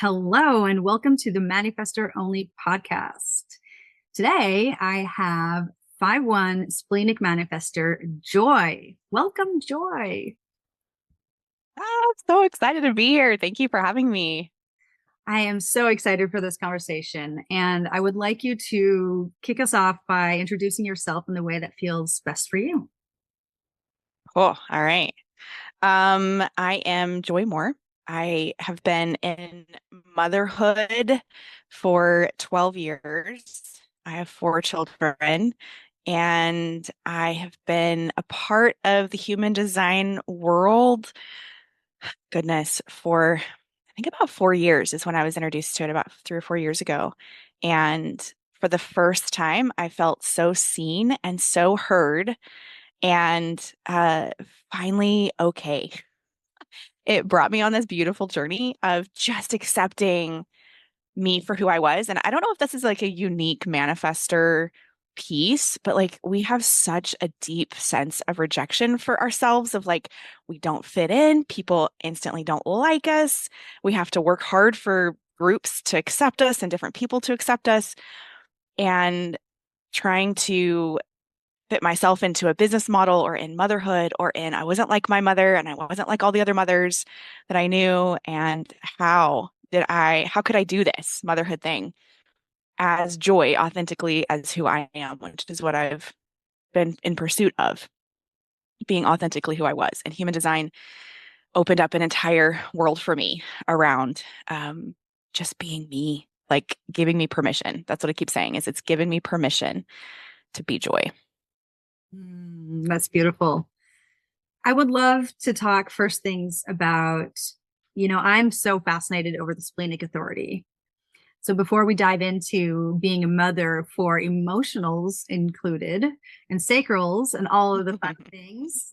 Hello, and welcome to the Manifestor Only podcast. Today, I have 5-1 Splenic Manifestor, Joy. Welcome, Joy. I'm so excited to be here. Thank you for having me. I am so excited for this conversation, and I would like you to kick us off by introducing yourself in the way that feels best for you. Cool. All right. I am Joy Moore. I have been in motherhood for 12 years. I have four children, and I have been a part of the human design world, goodness, for I think about 4 years is when I was introduced to it about 3 or 4 years ago. And for the first time, I felt so seen and so heard and finally okay. It brought me on this beautiful journey of just accepting me for who I was. And I don't know if this is like a unique manifester piece, but like we have such a deep sense of rejection for ourselves of like we don't fit in, people instantly don't like us. We have to work hard for groups to accept us and different people to accept us. And trying to fit myself into a business model or in motherhood or in I wasn't like my mother and I wasn't like all the other mothers that I knew. And how could I do this motherhood thing as Joy, authentically as who I am, which is what I've been in pursuit of, being authentically who I was. And human design opened up an entire world for me around just being me, like giving me permission. That's what I keep saying is it's given me permission to be Joy. That's beautiful. I would love to talk first things about, I'm so fascinated over the Splenic Authority. So before we dive into being a mother for emotionals included and sacrals and all of the fun things,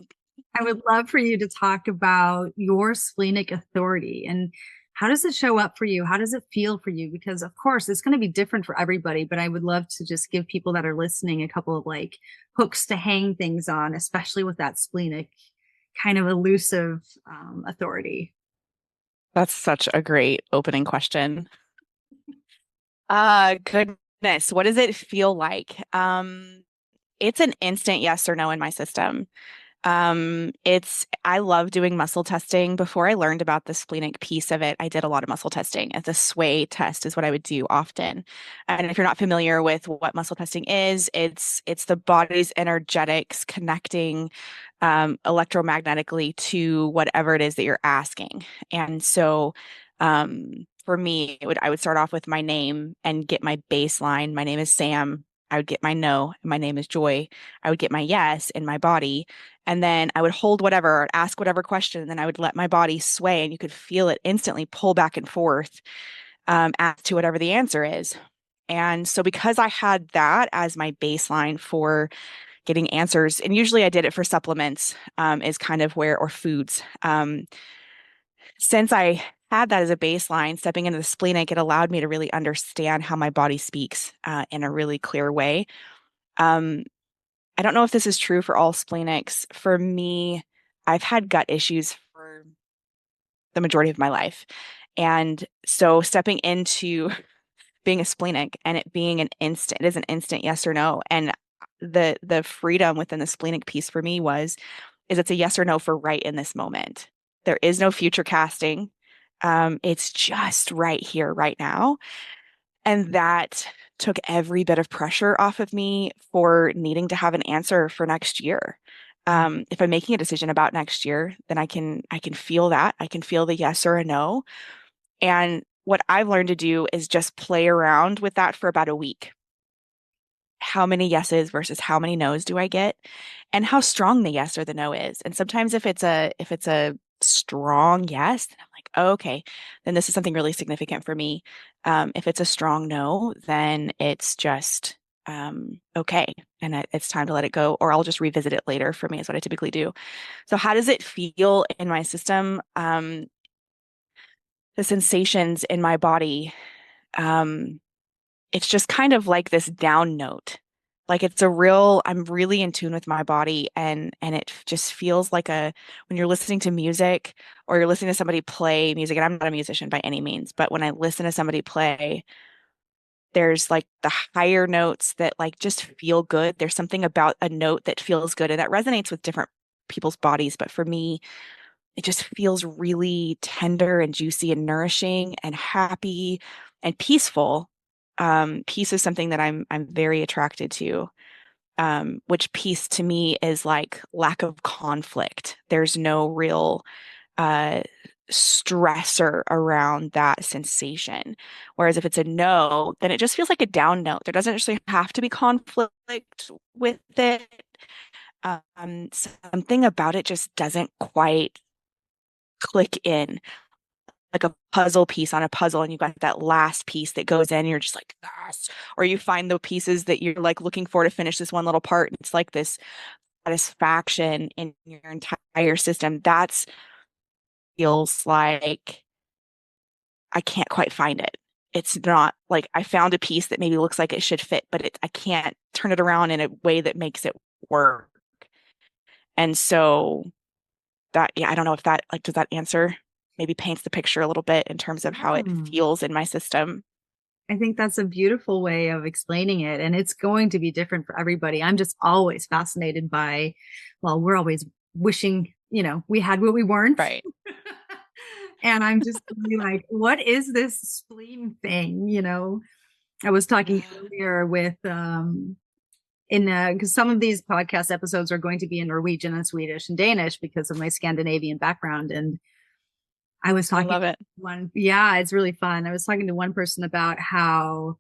I would love for you to talk about your Splenic Authority and how does it show up for you? How does it feel for you? Because of course it's going to be different for everybody, but I would love to just give people that are listening a couple of like hooks to hang things on, especially with that splenic kind of elusive authority. That's such a great opening question. Goodness, what does it feel like? It's an instant yes or no in my system. I love doing muscle testing. Before I learned about the splenic piece of it, I did a lot of muscle testing. And the sway test is what I would do often. And if you're not familiar with what muscle testing is, it's the body's energetics connecting electromagnetically to whatever it is that you're asking. And so for me, I would start off with my name and get my baseline. My name is Sam. I would get my no, and my name is Joy. I would get my yes in my body. And then I would hold whatever or ask whatever question, and then I would let my body sway, and you could feel it instantly pull back and forth as to whatever the answer is. And so, because I had that as my baseline for getting answers, and usually I did it for supplements, is kind of where, or foods. Since I had that as a baseline, stepping into the splenic, it allowed me to really understand how my body speaks in a really clear way. Um, I don't know if this is true for all splenics. For me, I've had gut issues for the majority of my life. And so stepping into being a splenic and it being it is an instant yes or no. And the freedom within the splenic piece for me is it's a yes or no for right in this moment. There is no future casting. It's just right here, right now. And that took every bit of pressure off of me for needing to have an answer for next year. If I'm making a decision about next year, then I can feel that. I can feel the yes or a no. And what I've learned to do is just play around with that for about a week. How many yeses versus how many nos do I get? And how strong the yes or the no is. And sometimes if it's a strong yes, then I'm like, oh, okay, then this is something really significant for me. If it's a strong no, then it's just okay, and it's time to let it go, or I'll just revisit it later. For me, is what I typically do. So, how does it feel in my system? The sensations in my body. Um, it's just kind of like this down note. Like I'm really in tune with my body, and it just feels like when you're listening to music or you're listening to somebody play music, and I'm not a musician by any means, but when I listen to somebody play, there's like the higher notes that like just feel good. There's something about a note that feels good and that resonates with different people's bodies. But for me, it just feels really tender and juicy and nourishing and happy and peaceful. Peace is something that I'm very attracted to. Which peace to me is like lack of conflict. There's no real uh, stressor around that sensation. Whereas if it's a no, then it just feels like a down note. There doesn't actually have to be conflict with it. Something about it just doesn't quite click in like a puzzle piece on a puzzle, and you got that last piece that goes in, and you're just like, yes. Or you find the pieces that you're like looking for to finish this one little part, and it's like this satisfaction in your entire system. That's feels like I can't quite find it. It's not like I found a piece that maybe looks like it should fit, but I can't turn it around in a way that makes it work. And so yeah, I don't know if that like does that answer maybe paints the picture a little bit in terms of how it Yeah. feels in my system. I think that's a beautiful way of explaining it. And it's going to be different for everybody. I'm just always fascinated by, well, we're always wishing, we had what we weren't. Right. And I'm just really like, what is this spleen thing? I was talking earlier with, because some of these podcast episodes are going to be in Norwegian and Swedish and Danish because of my Scandinavian background. And I was I talking love it. yeah, it's really fun. I was talking to one person about how,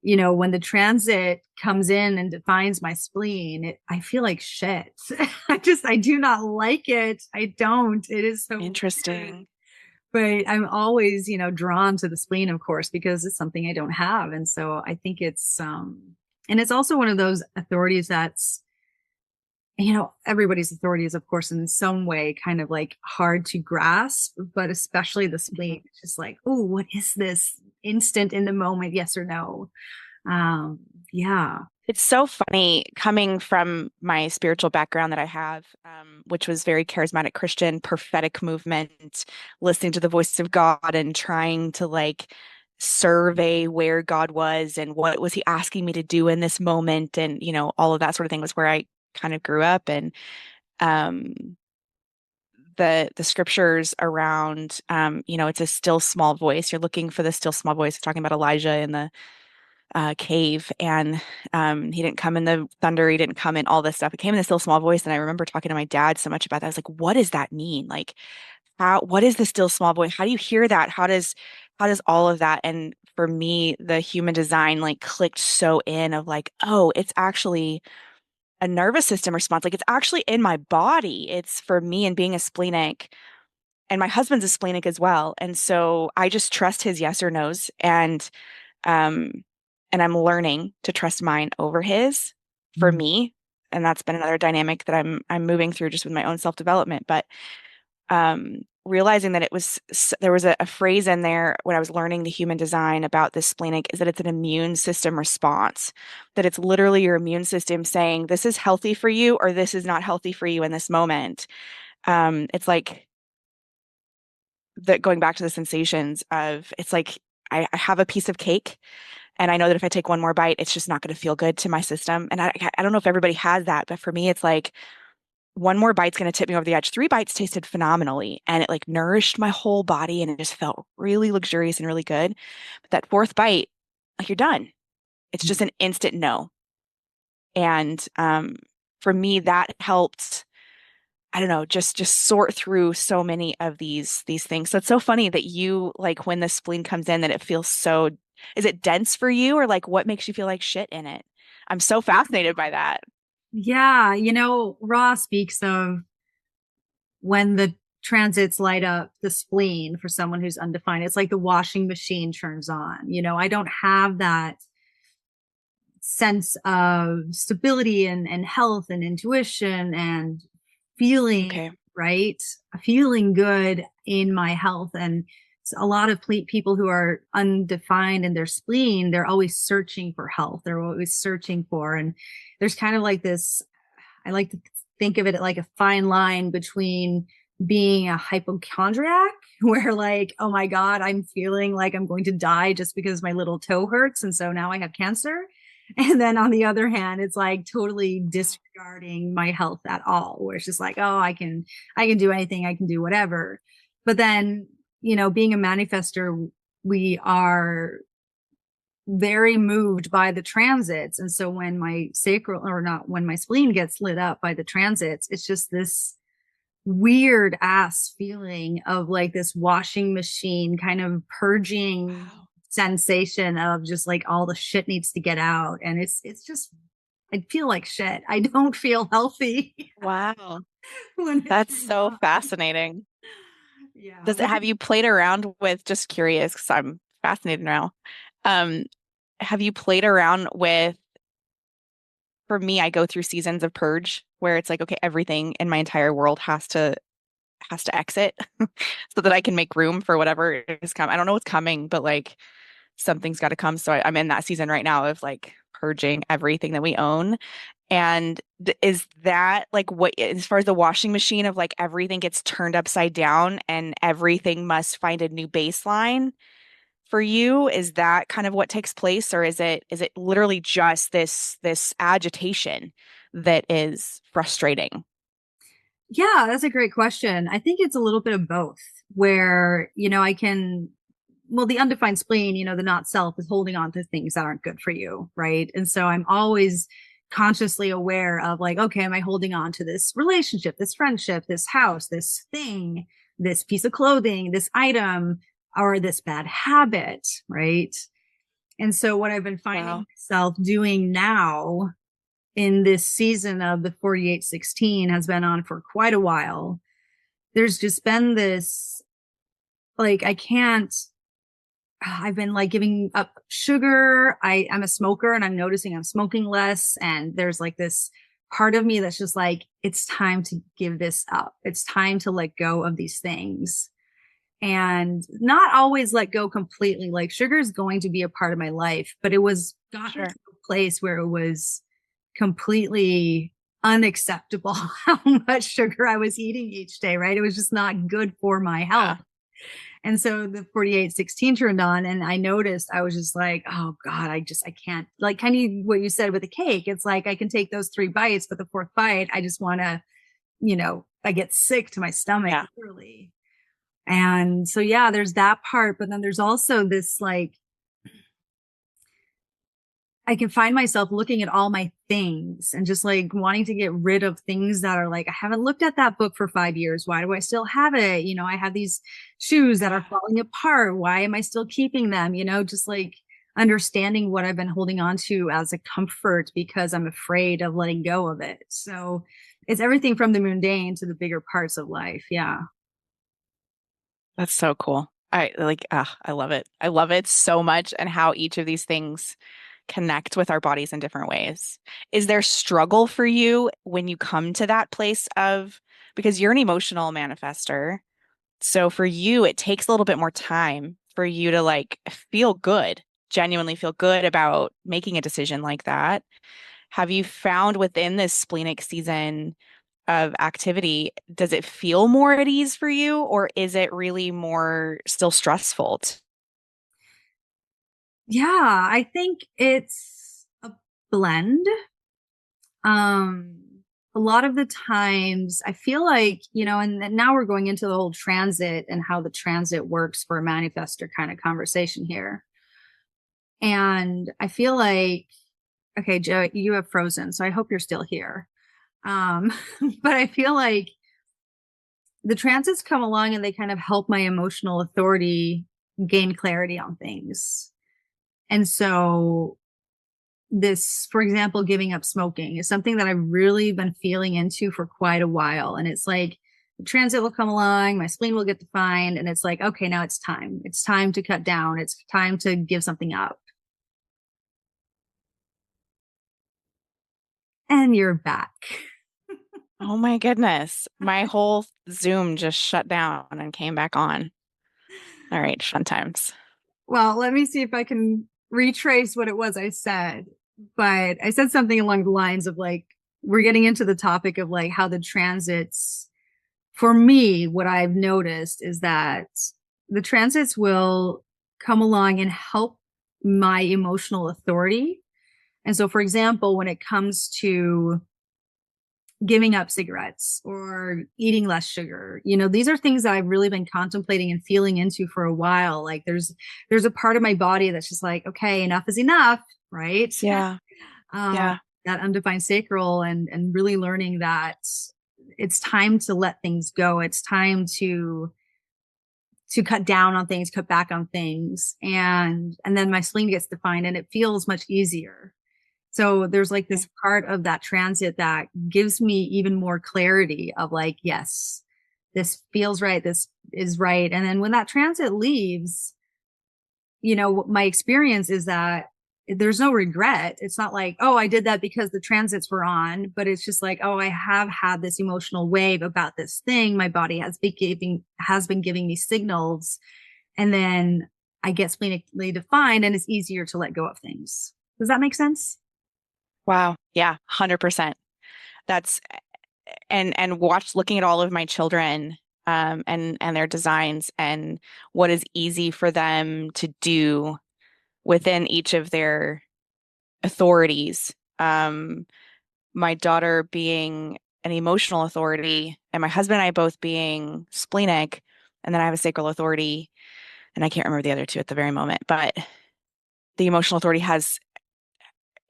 when the transit comes in and defines my spleen, I feel like shit. I do not like it. I don't. It is so weird. Interesting. But I'm always, drawn to the spleen, of course, because it's something I don't have. And so I think and it's also one of those authorities that's, everybody's authority is, of course, in some way kind of like hard to grasp, but especially the spleen. It's just like, oh, what is this instant in the moment? Yes or no? Um, yeah. It's so funny coming from my spiritual background that I have, which was very charismatic Christian, prophetic movement, listening to the voice of God and trying to like survey where God was and what was he asking me to do in this moment. And, all of that sort of thing was where I kind of grew up. And um, the scriptures around, it's a still small voice. You're looking for the still small voice, talking about Elijah in the cave, and he didn't come in the thunder, he didn't come in all this stuff. It came in this still small voice, and I remember talking to my dad so much about that. I was like, "What does that mean? Like, what is the still small voice? How do you hear that? How does all of that?" And for me, the human design like clicked so in of like, oh, it's actually a nervous system response. Like, it's actually in my body. It's for me and being a splenic. And my husband's a splenic as well. And so I just trust his yes or no's. Um, and I'm learning to trust mine over his for Mm. me. And that's been another dynamic that I'm moving through just with my own self-development. But realizing that there was a phrase in there when I was learning the human design about this splenic is that it's an immune system response, that it's literally your immune system saying this is healthy for you or this is not healthy for you in this moment. It's like that going back to the sensations of it's like I have a piece of cake and I know that if I take one more bite, it's just not going to feel good to my system. And I don't know if everybody has that, but for me, it's like one more bite's going to tip me over the edge. Three bites tasted phenomenally and it like nourished my whole body and it just felt really luxurious and really good. But that fourth bite, like you're done. It's just an instant no. And for me, that helped. I don't know, just sort through so many of these things. So it's so funny that you like when the spleen comes in that it feels so, is it dense for you or like what makes you feel like shit in it? I'm so fascinated by that. Yeah. Ra speaks of when the transits light up the spleen for someone who's undefined. It's like the washing machine turns on. I don't have that sense of stability and health and intuition and feeling Okay. right, feeling good in my health. And a lot of people who are undefined in their spleen, they're always searching for health. They're always searching for, and there's kind of like this, I like to think of it like a fine line between being a hypochondriac, where like, oh my God, I'm feeling like I'm going to die just because my little toe hurts. And so now I have cancer. And then on the other hand, it's like totally disregarding my health at all, where it's just like, oh, I can do anything, I can do whatever. But then, being a manifester, we are very moved by the transits. And so when my sacral, or not, when my spleen gets lit up by the transits, it's just this weird ass feeling of like this washing machine kind of purging Wow. sensation of just like all the shit needs to get out. And it's just, I feel like shit. I don't feel healthy Wow. when it's That's going so on. fascinating. Yeah. Does it have you played around with, just curious, because I'm fascinated now. Um, have you played around with, for me, I go through seasons of purge where it's like, okay, everything in my entire world has to exit so that I can make room for whatever is coming. I don't know what's coming, but like something's got to come. So I'm in that season right now of like purging everything that we own. And is that like what, as far as the washing machine of like everything gets turned upside down and everything must find a new baseline for you? Is that kind of what takes place, or is it literally just this agitation that is frustrating? Yeah, that's a great question. I think it's a little bit of both, where, I can, well, the undefined spleen, the not self is holding on to things that aren't good for you. Right. And so I'm always consciously aware of like, okay, am I holding on to this relationship, this friendship, this house, this thing, this piece of clothing, this item, or this bad habit? Right. And so what I've been finding Wow. myself doing now in this season of the 4816 has been on for quite a while. There's just been this, like, I've been like giving up sugar. I'm a smoker and I'm noticing I'm smoking less. And there's like this part of me that's just like, it's time to give this up. It's time to let go of these things and not always let go completely. Like sugar is going to be a part of my life, but it was gotten to Sure. a place where it was completely unacceptable how much sugar I was eating each day, right? It was just not good for my health. Yeah. And so the 4816 turned on and I noticed I was just like, oh God, I can't, like kind of what you said with the cake. It's like I can take those 3 bites, but the fourth bite, I just want to, I get sick to my stomach, Yeah. literally. And so, yeah, there's that part. But then there's also this like, I can find myself looking at all my things and just like wanting to get rid of things that are like, I haven't looked at that book for 5 years. Why do I still have it? I have these shoes that are Yeah. falling apart. Why am I still keeping them? Just like understanding what I've been holding on to as a comfort because I'm afraid of letting go of it. So it's everything from the mundane to the bigger parts of life. Yeah. That's so cool. I love it. I love it so much and how each of these things connect with our bodies in different ways. Is there struggle for you when you come to that place of, because you're an emotional manifester. So for you, it takes a little bit more time for you to like feel good, genuinely feel good about making a decision like that. Have you found within this splenic season of activity, does it feel more at ease for you, or is it really more still stressful? Yeah. I think it's a blend. Um, a lot of the times I feel like, and now we're going into the whole transit and how the transit works for a manifestor kind of conversation here. And I feel like, okay, Joe, you have frozen, so I hope you're still here. Um, but I feel like the transits come along and they kind of help my emotional authority gain clarity on things. And so this, for example, giving up smoking is something that I've really been feeling into for quite a while. And it's like the transit will come along, my spleen will get defined, and it's like, okay, now it's time. It's time to cut down. It's time to give something up. And you're back. Oh my goodness. My whole Zoom just shut down and came back on. All right, fun times. Well, let me see if I can retrace what it was I said. But I said something along the lines of like, we're getting into the topic of like how the transits, for me, what I've noticed is that the transits will come along and help my emotional authority. And so, for example, when it comes to giving up cigarettes or eating less sugar, these are things that I've really been contemplating and feeling into for a while. Like there's a part of my body that's just like, okay, enough is enough, right? Yeah. um, Yeah. that undefined sacral, and really learning that it's time to let things go. It's time to cut down on things, cut back on things, and then my spleen gets defined, and it feels much easier. So there's like Okay. this part of that transit that gives me even more clarity of like, yes, this feels right, this is right. And then when that transit leaves, my experience is that there's no regret. It's not like, oh, I did that because the transits were on, but it's just like, oh, I have had this emotional wave about this thing. My body has been giving me signals, and then I get splenically defined, and it's easier to let go of things. Does that make sense? Wow. Yeah, 100%. That's and watch looking at all of my children and their designs and what is easy for them to do within each of their authorities. My daughter being an emotional authority and my husband and I both being splenic, and then I have a sacral authority, and I can't remember the other two at the very moment, but the emotional authority has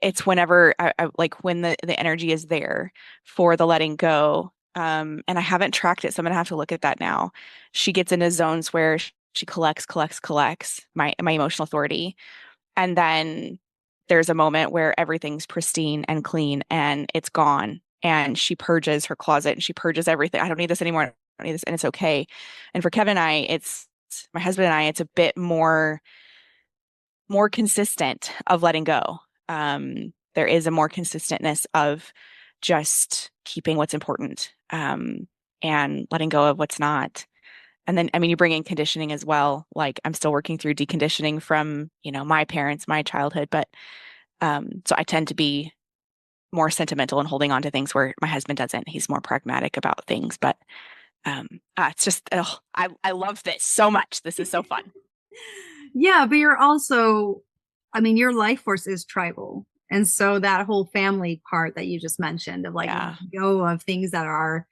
it's whenever like when the energy is there for the letting go. And I haven't tracked it, so I'm gonna have to look at that now. She gets into zones where she collects my emotional authority, and then there's a moment where everything's pristine and clean and it's gone. And she purges her closet and she purges everything. I don't need this anymore. I don't need this, and it's okay. And for Kevin and I, it's my husband and I, it's a bit more consistent of letting go. There is a more consistentness of just keeping what's important, and letting go of what's not. And then, I mean, you bring in conditioning as well. Like I'm still working through deconditioning from, my parents, my childhood, but so I tend to be more sentimental and holding on to things where my husband doesn't. He's more pragmatic about things, but it's just, oh, I love this so much. This is so fun. Yeah, but you're also, I mean, your life force is tribal. And so that whole family part that you just mentioned of like Yeah. letting go of things that are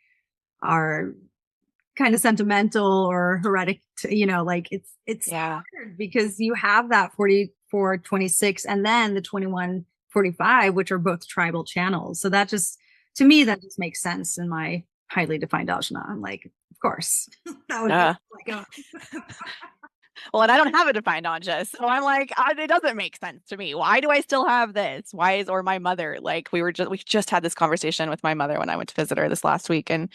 kind of sentimental or heretic, like it's Yeah. hard because you have that 4426 and then the 2145, which are both tribal channels. So that just, to me, that just makes sense in my highly defined ajna. I'm like, of course, that would be Uh, like, Well, and I don't have a defined anja, so I'm like, it doesn't make sense to me. Why do I still have this? Or my mother, like we just had this conversation with my mother when I went to visit her this last week, and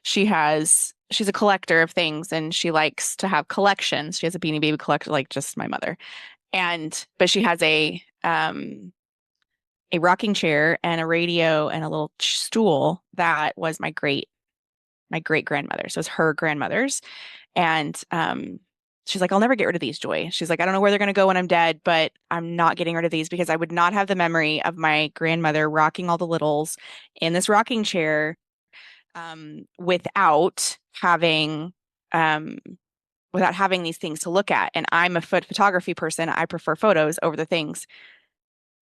she's a collector of things, and she likes to have collections. She has a Beanie Baby collection, like just my mother, but she has a rocking chair and a radio and a little stool that was my great grandmother. So it's her grandmother's. And she's like, I'll never get rid of these, Joy. She's like, I don't know where they're going to go when I'm dead, but I'm not getting rid of these because I would not have the memory of my grandmother rocking all the littles in this rocking chair, without um, having these things to look at. And I'm a photography person. I prefer photos over the things.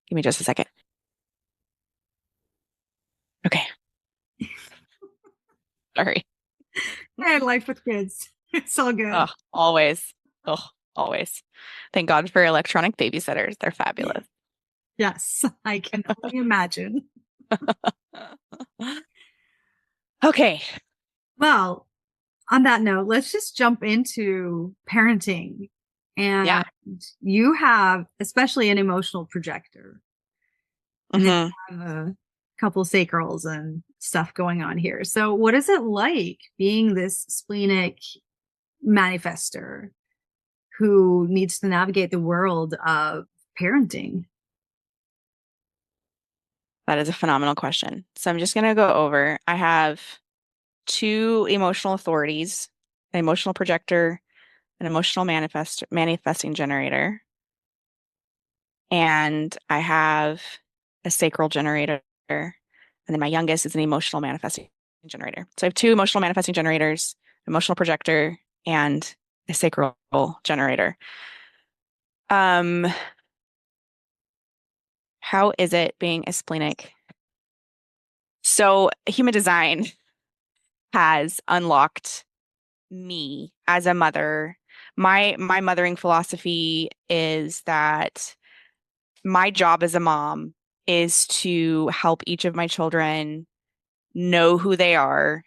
Give me just a second. Okay. Sorry. and life with kids. It's all Oh, good. always. Oh, always. Thank God for electronic babysitters. They're fabulous. Yes, I can only imagine. Okay. Well, on that note, let's just jump into parenting. And Yeah. you have, especially an emotional projector, and then Hmm. you have a couple sacrals and stuff going on here. So, what is it like being this splenic manifestor who needs to navigate the world of parenting? That is a phenomenal question. So I'm just going to go over. I have two emotional authorities, an emotional projector, an emotional manifesting generator, and I have a sacral generator. And then my youngest is an emotional manifesting generator. So I have two emotional manifesting generators, emotional projector, and a sacral generator. Um, how is it being a splenic? So human design has unlocked me as a mother. My mothering philosophy is that my job as a mom is to help each of my children know who they are,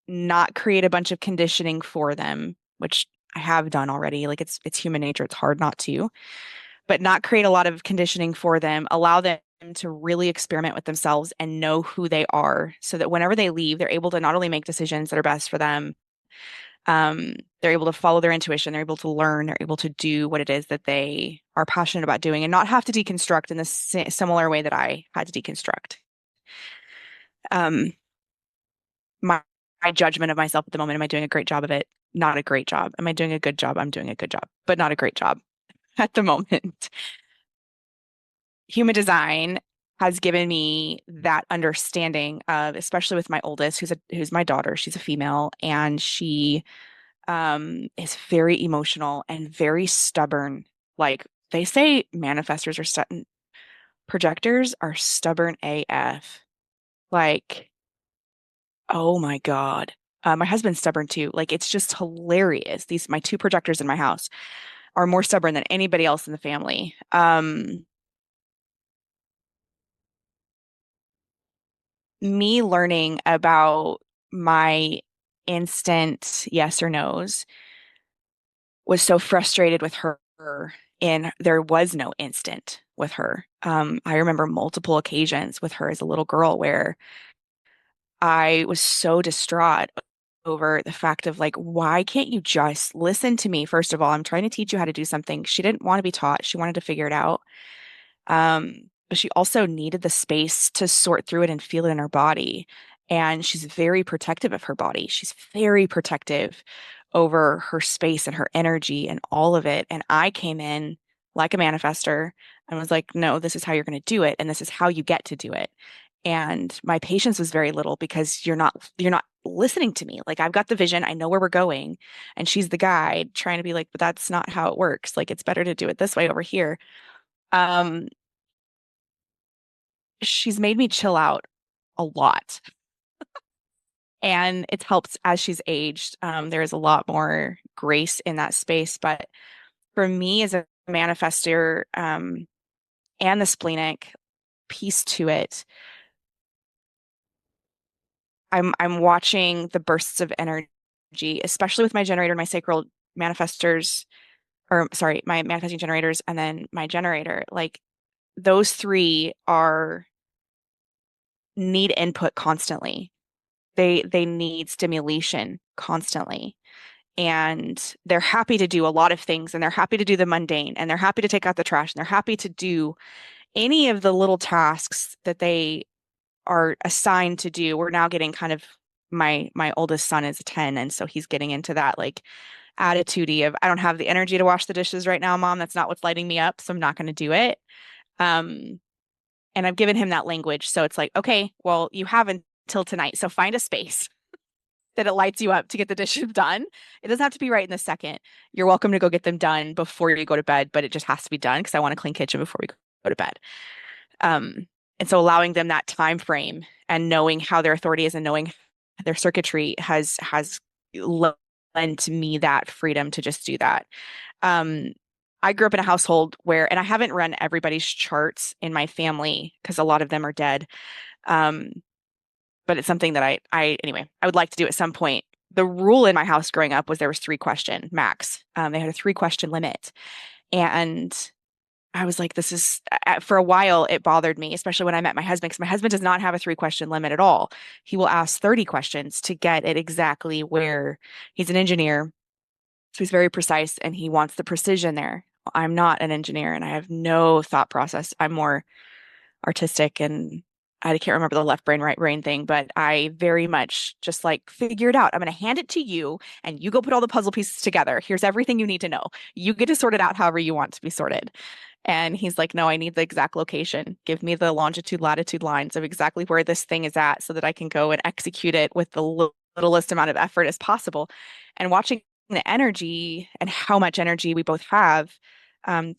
not create a bunch of conditioning for them, which I have done already. Like it's human nature, it's hard not to, but not create a lot of conditioning for them, allow them to really experiment with themselves and know who they are so that whenever they leave, they're able to not only make decisions that are best for them, they're able to follow their intuition, they're able to learn, they're able to do what it is that they are passionate about doing and not have to deconstruct in the similar way that I had to deconstruct. Um, my, my judgment of myself at the moment, am I doing a great job of it? Not a great job. Am I doing a good job? I'm doing a good job, but not a great job at the moment. Human design has given me that understanding of, especially with my oldest, who's my daughter. She's a female, and she is very emotional and very stubborn. Like they say, manifestors are projectors are stubborn AF. Like, oh my God. My husband's stubborn too. Like it's just hilarious. These my two projectors in my house are more stubborn than anybody else in the family. Me learning about my instant yes or no's was so frustrated with her, and there was no instant with her. I remember multiple occasions with her as a little girl where I was so distraught over the fact of like, why can't you just listen to me? First of all, I'm trying to teach you how to do something. She didn't want to be taught. She wanted to figure it out. But she also needed the space to sort through it and feel it in her body. And she's very protective of her body. She's very protective over her space and her energy and all of it. And I came in like a manifester and was like, no, this is how you're going to do it. And this is how you get to do it. And my patience was very little because you're not listening to me. Like I've got the vision, I know where we're going, and she's the guide trying to be like, but that's not how it works. Like it's better to do it this way over here. Um, she's made me chill out a lot. And it's helped as she's aged. There's a lot more grace in that space. But for me as a manifester, and the splenic piece to it, I'm watching the bursts of energy, especially with my generator and my sacral manifestors, or sorry, my manifesting generators and then my generator. Like those three are need input constantly. They need stimulation constantly. And they're happy to do a lot of things, and they're happy to do the mundane, and they're happy to take out the trash, and they're happy to do any of the little tasks that they are assigned to do. We're now getting kind of my oldest son is 10, and so he's getting into that like attitude of I don't have the energy to wash the dishes right now, Mom. That's not what's lighting me up, so I'm not going to do it. Um, and I've given him that language, so it's like, okay, well, you have until tonight, so find a space that it lights you up to get the dishes done. It doesn't have to be right in the second. You're welcome to go get them done before you go to bed, but it just has to be done because I want to clean kitchen before we go to bed. Um, and so allowing them that time frame and knowing how their authority is and knowing their circuitry has lent me that freedom to just do that. Um, I grew up in a household where, and I haven't run everybody's charts in my family because a lot of them are dead. Um, but it's something that anyway, I would like to do at some point. The rule in my house growing up was there was 3 question max. They had a 3 question limit. And I was like, this is, for a while, it bothered me, especially when I met my husband, because my husband does not have a 3 question limit at all. He will ask 30 questions to get it exactly where he's an engineer. So he's very precise and he wants the precision there. I'm not an engineer and I have no thought process. I'm more artistic and I can't remember the left brain, right brain thing, but I very much just like figure it out. I'm going to hand it to you and you go put all the puzzle pieces together. Here's everything you need to know. You get to sort it out however you want to be sorted. And he's like, no, I need the exact location. Give me the longitude, latitude lines of exactly where this thing is at so that I can go and execute it with the littlest amount of effort as possible. And watching the energy and how much energy we both have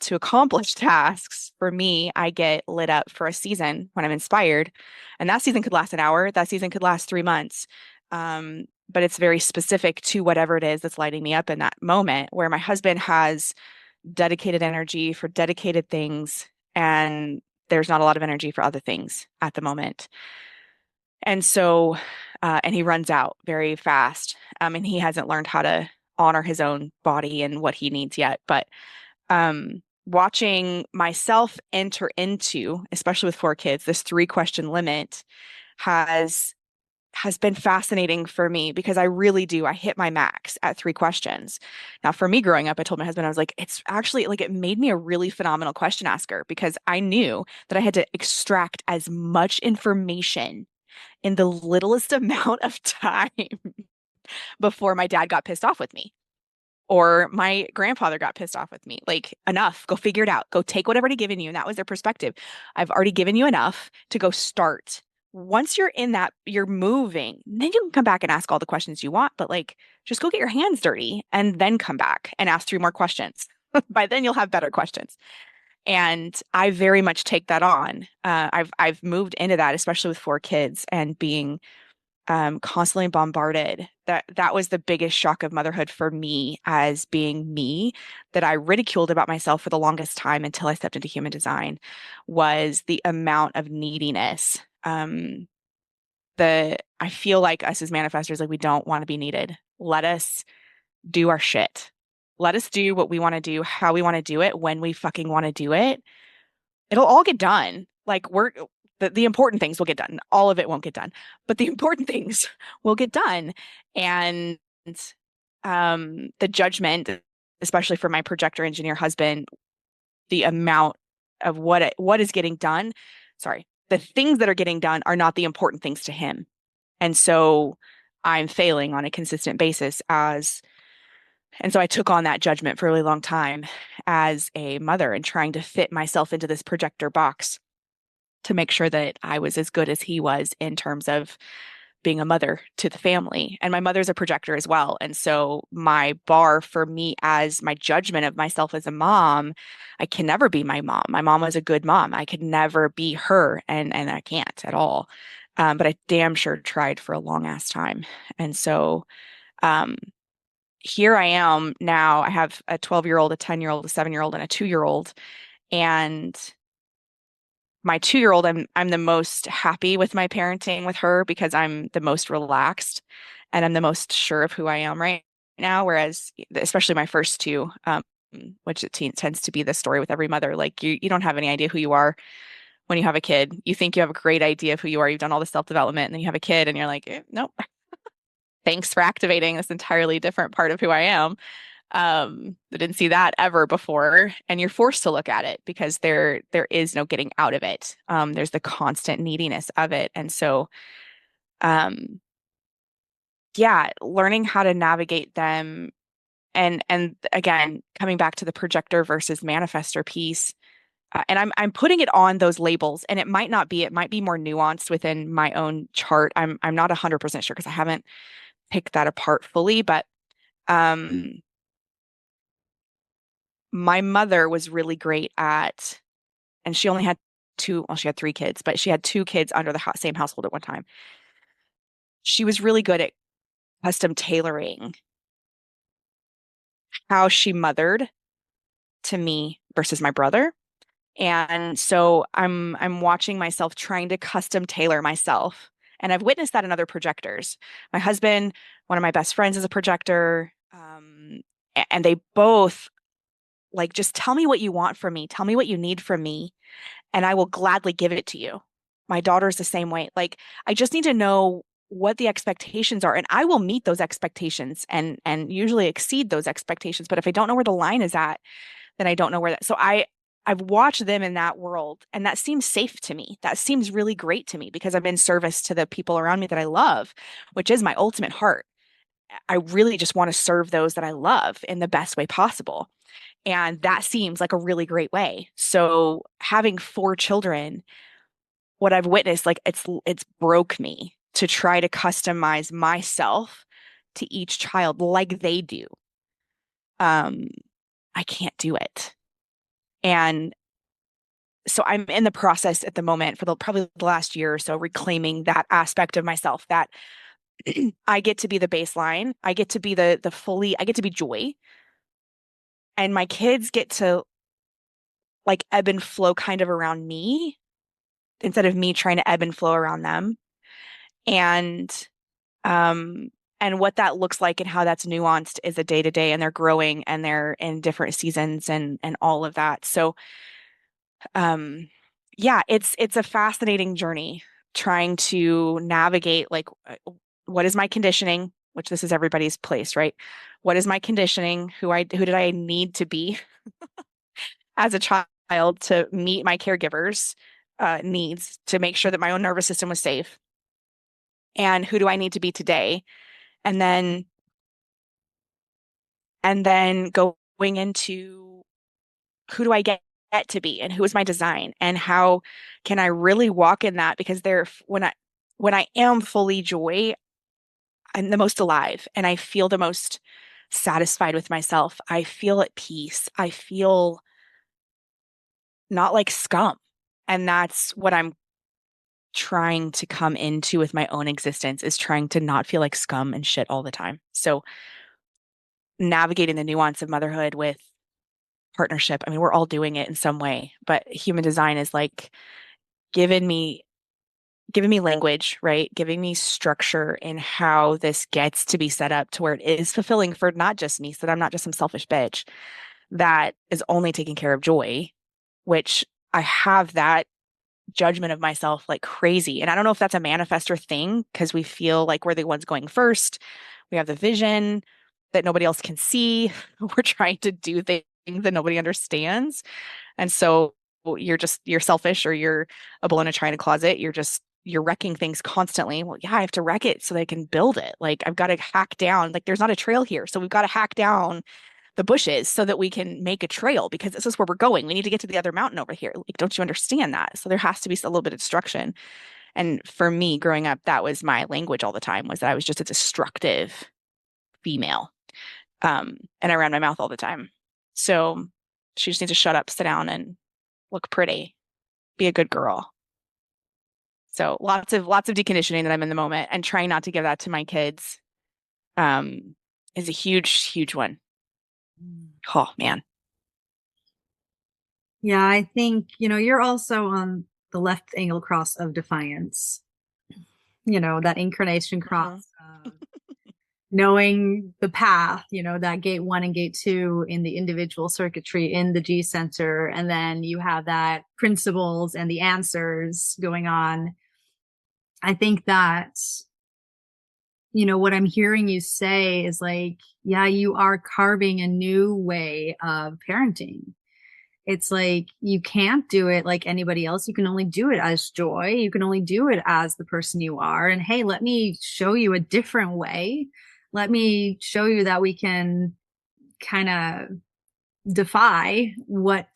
to accomplish tasks, for me, I get lit up for a season when I'm inspired. And that season could last an hour, that season could last 3 months. But it's very specific to whatever it is that's lighting me up in that moment, where my husband has dedicated energy for dedicated things, and there's not a lot of energy for other things at the moment. And so, and he runs out very fast. And he hasn't learned how to honor his own body and what he needs yet. But watching myself enter into, especially with 4 kids, this 3 question limit has been fascinating for me because I really do. I hit my max at 3 questions. Now, for me growing up, I told my husband, I was like, it's actually like it made me a really phenomenal question asker because I knew that I had to extract as much information in the littlest amount of time before my dad got pissed off with me or my grandfather got pissed off with me. Like, enough, go figure it out. Go take whatever I've given you. And that was their perspective. I've already given you enough to go start. Once you're in that, you're moving, then you can come back and ask all the questions you want, but like, just go get your hands dirty and then come back and ask 3 more questions. By then you'll have better questions. And I very much take that on. I've moved into that, especially with 4 kids and being constantly bombarded. That was the biggest shock of motherhood for me as being me that I ridiculed about myself for the longest time until I stepped into human design was the amount of neediness. I feel like us as manifestors, like we don't want to be needed. Let us do our shit. Let us do what we want to do, how we want to do it, when we fucking want to do it. It'll all get done. Like the important things will get done. All of it won't get done, but the important things will get done. And the judgment, especially for my projector engineer husband, the amount of what is getting done, sorry, the things that are getting done are not the important things to him. And so I'm failing on a consistent basis and so I took on that judgment for a really long time as a mother and trying to fit myself into this projector box to make sure that I was as good as he was in terms of being a mother to the family. And my mother's a projector as well. And so my bar for me as my judgment of myself as a mom, I can never be my mom. My mom was a good mom. I could never be her, and I can't at all. But I damn sure tried for a long ass time. And so um, here I am now. I have a 12-year-old, a 10-year-old, a 7-year-old, and a 2-year-old. And my 2-year-old, I'm the most happy with my parenting with her because I'm the most relaxed and I'm the most sure of who I am right now. Whereas, especially my first two, which tends to be the story with every mother, like you don't have any idea who you are when you have a kid. You think you have a great idea of who you are. You've done all the self-development, and then you have a kid, and you're like, nope. Thanks for activating this entirely different part of who I am. I didn't see that ever before, and you're forced to look at it because there is no getting out of it. There's the constant neediness of it, and so, um, yeah, learning how to navigate them, and again, coming back to the projector versus manifestor piece, and I'm putting it on those labels, and it might not be. It might be more nuanced within my own chart. I'm not 100% sure because I haven't picked that apart fully, but um my mother was really great at, and she only had she had 3 kids, but she had 2 kids under the same household at one time. She was really good at custom tailoring how she mothered to me versus my brother. And so I'm watching myself trying to custom tailor myself. And I've witnessed that in other projectors. My husband, one of my best friends is a projector. And they both like, just tell me what you want from me. Tell me what you need from me, and I will gladly give it to you. My daughter's the same way. Like, I just need to know what the expectations are, and I will meet those expectations and usually exceed those expectations. But if I don't know where the line is at, then I don't know where that. So I've watched them in that world, and that seems safe to me. That seems really great to me because I'm in service to the people around me that I love, which is my ultimate heart. I really just want to serve those that I love in the best way possible. And that seems like a really great way. So having four children, what I've witnessed, like it's broke me to try to customize myself to each child like they do. Um, I can't do it. And so I'm in the process at the moment for probably the last year or so reclaiming that aspect of myself that I get to be the baseline. I get to be the fully, I get to be joy. And my kids get to like ebb and flow kind of around me instead of me trying to ebb and flow around them. And um and what that looks like and how that's nuanced is a day to day, and they're growing and they're in different seasons and all of that. So um yeah, it's a fascinating journey trying to navigate like what is my conditioning, which this is everybody's place, right? What is my conditioning? Who did I need to be as a child to meet my caregivers' needs to make sure that my own nervous system was safe? And who do I need to be today? And then going into who do I get to be and who is my design and how can I really walk in that? Because when I am fully joy, I'm the most alive and I feel the most satisfied with myself. I feel at peace. I feel not like scum. And that's what I'm trying to come into with my own existence, is trying to not feel like scum and shit all the time. So navigating the nuance of motherhood with partnership. I mean, we're all doing it in some way, but human design is like giving me giving me language, right? Giving me structure in how this gets to be set up to where it is fulfilling for not just me, so that I'm not just some selfish bitch that is only taking care of joy, which I have that judgment of myself like crazy. And I don't know if that's a manifestor thing because we feel like we're the ones going first. We have the vision that nobody else can see. We're trying to do things that nobody understands. And so you're selfish, or you're a bull in a china closet. You're wrecking things constantly. Well, yeah, I have to wreck it so that I can build it. Like I've got to hack down, like there's not a trail here. So we've got to hack down the bushes so that we can make a trail because this is where we're going. We need to get to the other mountain over here. Like, don't you understand that? So there has to be a little bit of destruction. And for me, growing up, that was my language all the time, was that I was just a destructive female. And I ran my mouth all the time. So she just needs to shut up, sit down, and look pretty, be a good girl. So lots of deconditioning that I'm in the moment, and trying not to give that to my kids is a huge one. Oh man. Yeah, I think, you're also on the left angle cross of Defiance, that incarnation cross Mhm. of knowing the path, that gate one and gate two in the individual circuitry in the G center. And then you have that principles and the answers going on. I think that, what I'm hearing you say is like, yeah, you are carving a new way of parenting. It's like you can't do it like anybody else. You can only do it as joy. You can only do it as the person you are. And hey, let me show you a different way. Let me show you that we can kind of defy what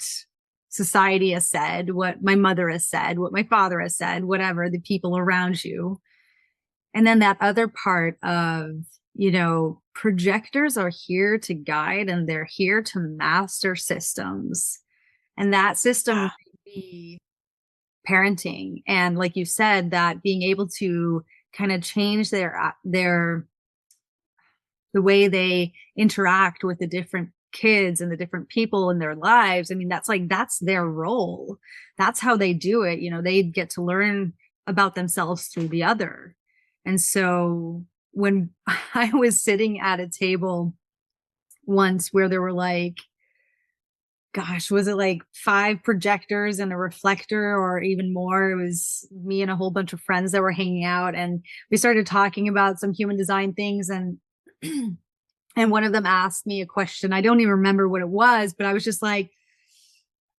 society has said, what my mother has said, what my father has said, whatever, the people around you. And then that other part of, projectors are here to guide and they're here to master systems. And that system Yeah. might be parenting. And like you said, that being able to kind of change the way they interact with the different kids and the different people in their lives. I mean, that's their role. That's how they do it. They get to learn about themselves through the other. And so when I was sitting at a table once where there were like, gosh, was it like 5 projectors and a reflector or even more? It was me and a whole bunch of friends that were hanging out, and we started talking about some human design things, and and one of them asked me a question. I don't even remember what it was, but I was just like,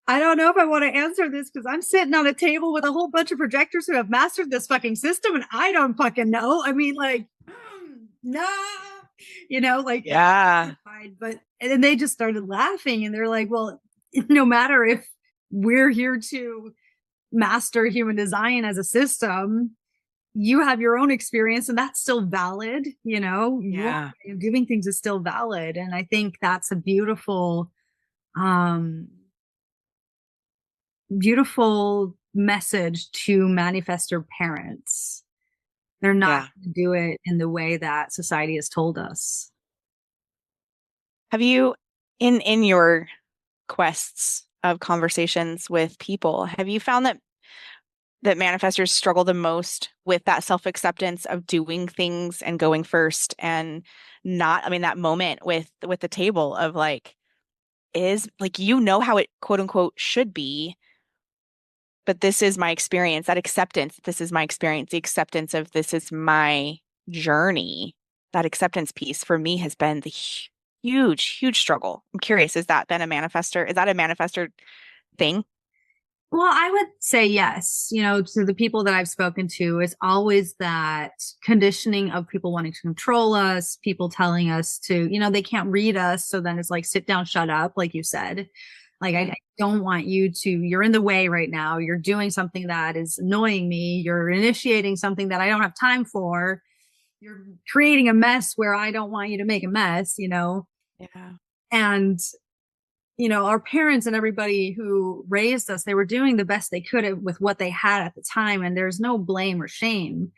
I don't know if I want to answer this because I'm sitting on a table with a whole bunch of projectors who have mastered this fucking system and I don't fucking know. I mean, like, no, like, Yeah. but, and then they just started laughing and they're like, well, no matter if we're here to master human design as a system, you have your own experience and that's still valid. Your Yeah. way of doing things is still valid. And I think that's a um, beautiful message to manifestor parents. They're not Yeah. going to do it in the way that society has told us. Have you, in your quests of conversations with people, have you found that manifestors struggle the most with that self-acceptance of doing things and going first and not, I mean, that moment with the table of like, is like, how it quote unquote should be, but this is my experience, that acceptance, this is my experience, the acceptance of this is my journey. That acceptance piece for me has been the huge, huge struggle. I'm curious, is that been a manifestor? Is that a manifestor thing? Well, I would say yes. To the people that I've spoken to, it's always that conditioning of people wanting to control us, people telling us to, they can't read us. So then it's like, sit down, shut up, like you said. Like, I don't want you to, you're in the way right now. You're doing something that is annoying me. You're initiating something that I don't have time for. You're creating a mess where I don't want you to make a mess. Yeah. And our parents and everybody who raised us, they were doing the best they could with what they had at the time. And there's no blame or shame.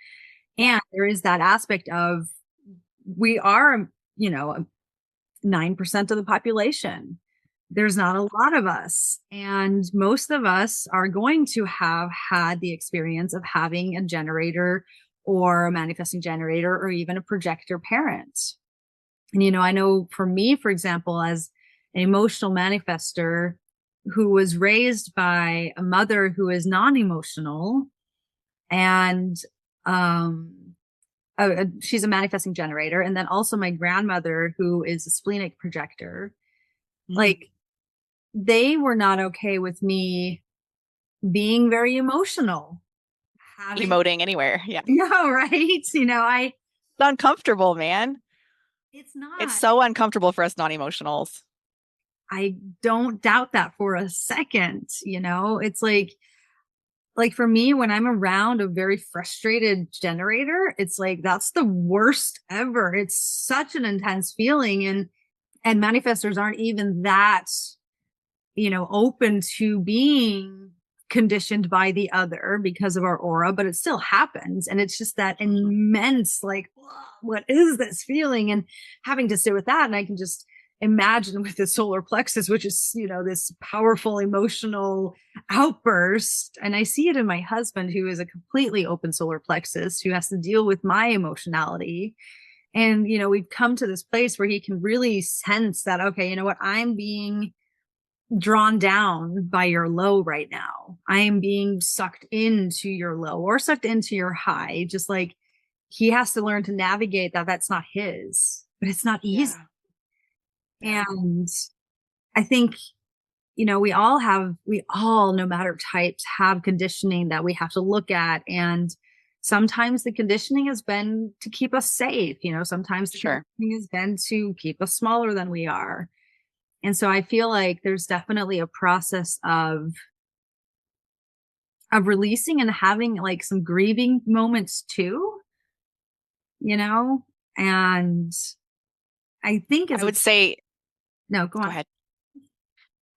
And there is that aspect of we are, 9% of the population. There's not a lot of us. And most of us are going to have had the experience of having a generator or a manifesting generator or even a projector parent. And, I know for me, for example, as an emotional manifester who was raised by a mother who is non-emotional and she's a manifesting generator, and then also my grandmother who is a splenic projector, Mm. like they were not okay with me being very emotional, having Emoting anywhere. Yeah. no, right. I It's uncomfortable, man. It's It's not. so uncomfortable for us non-emotionals. I don't doubt that for a second. It's like for me, when I'm around a very frustrated generator, it's like that's the worst ever. It's such an intense feeling. And manifestors aren't even that, open to being conditioned by the other because of our aura, but it still happens. And it's just that immense, like, what is this feeling? And having to sit with that. And I can just imagine with the solar plexus, which is, this powerful emotional outburst. And I see it in my husband, who is a completely open solar plexus, who has to deal with my emotionality. And, we've come to this place where he can really sense that, okay, you know what? I'm being drawn down by your low right now. I am being sucked into your low or sucked into your high. Just like he has to learn to navigate that. That's not his, but it's not easy. Yeah. Yeah. And I think, we all, no matter types, have conditioning that we have to look at. And sometimes the conditioning has been to keep us safe. Sometimes the Sure. conditioning has been to keep us smaller than we are. And so I feel like there's definitely a process of releasing and having like some grieving moments too, you know? And I think I as a would say, no, go go on. ahead.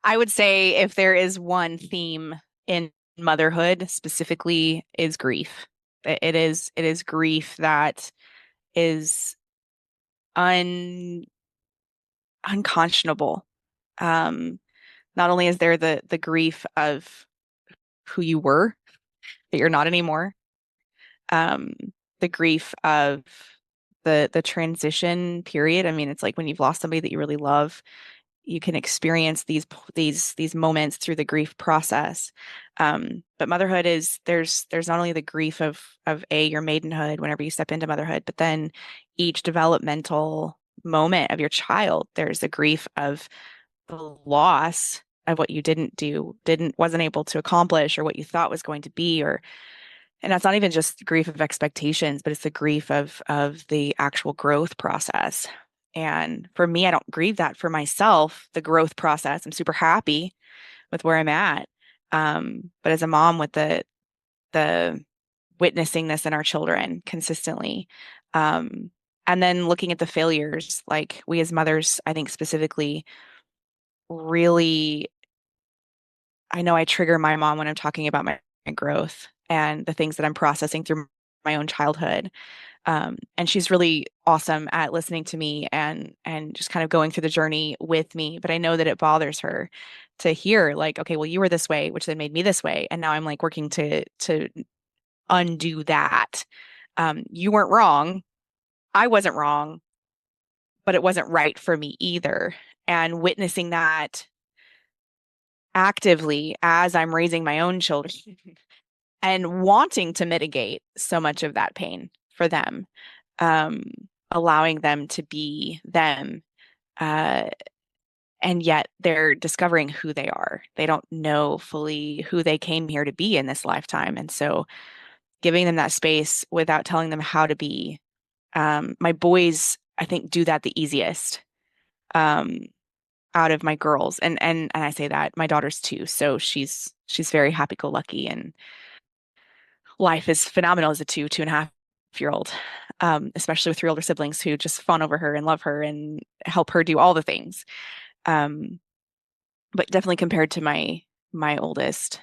I would say if there is one theme in motherhood specifically is grief. It is grief that is un unconscionable. Um, Not only is there the grief of who you were, that you're not anymore, um, the grief of the transition period. I mean, it's like when you've lost somebody that you really love, you can experience these moments through the grief process. But motherhood is there's not only the grief of your maidenhood whenever you step into motherhood, but then each developmental moment of your child, there's the grief of the loss what you didn't do, wasn't able to accomplish, or what you thought was going to be, or and that's not even just grief of expectations, but it's the grief of the actual growth process. And for me, I don't grieve that for myself, the growth process. I'm super happy with where I'm at. But as a mom with the witnessing this in our children consistently, um, and then looking at the failures, like we as mothers, I think specifically, really, I know I trigger my mom when I'm talking about my growth and the things that I'm processing through my own childhood. And she's really awesome at listening to me and just kind of going through the journey with me. But I know that it bothers her to hear like, okay, well, you were this way, which then made me this way, and now I'm like working to undo that. You weren't wrong. I wasn't wrong, but it wasn't right for me either. And witnessing that actively as I'm raising my own children and wanting to mitigate so much of that pain for them, um, allowing them to be them. Uh, and yet they're discovering who they are. They don't know fully who they came here to be in this lifetime. And so giving them that space without telling them how to be. My boys, I think, do that the easiest um, out of my girls. And I say that my daughter's too. So she's very happy-go-lucky, and life is phenomenal as a two and a half year old, especially with three older siblings who just fawn over her and love her and help her do all the things. Um, but definitely compared to my oldest,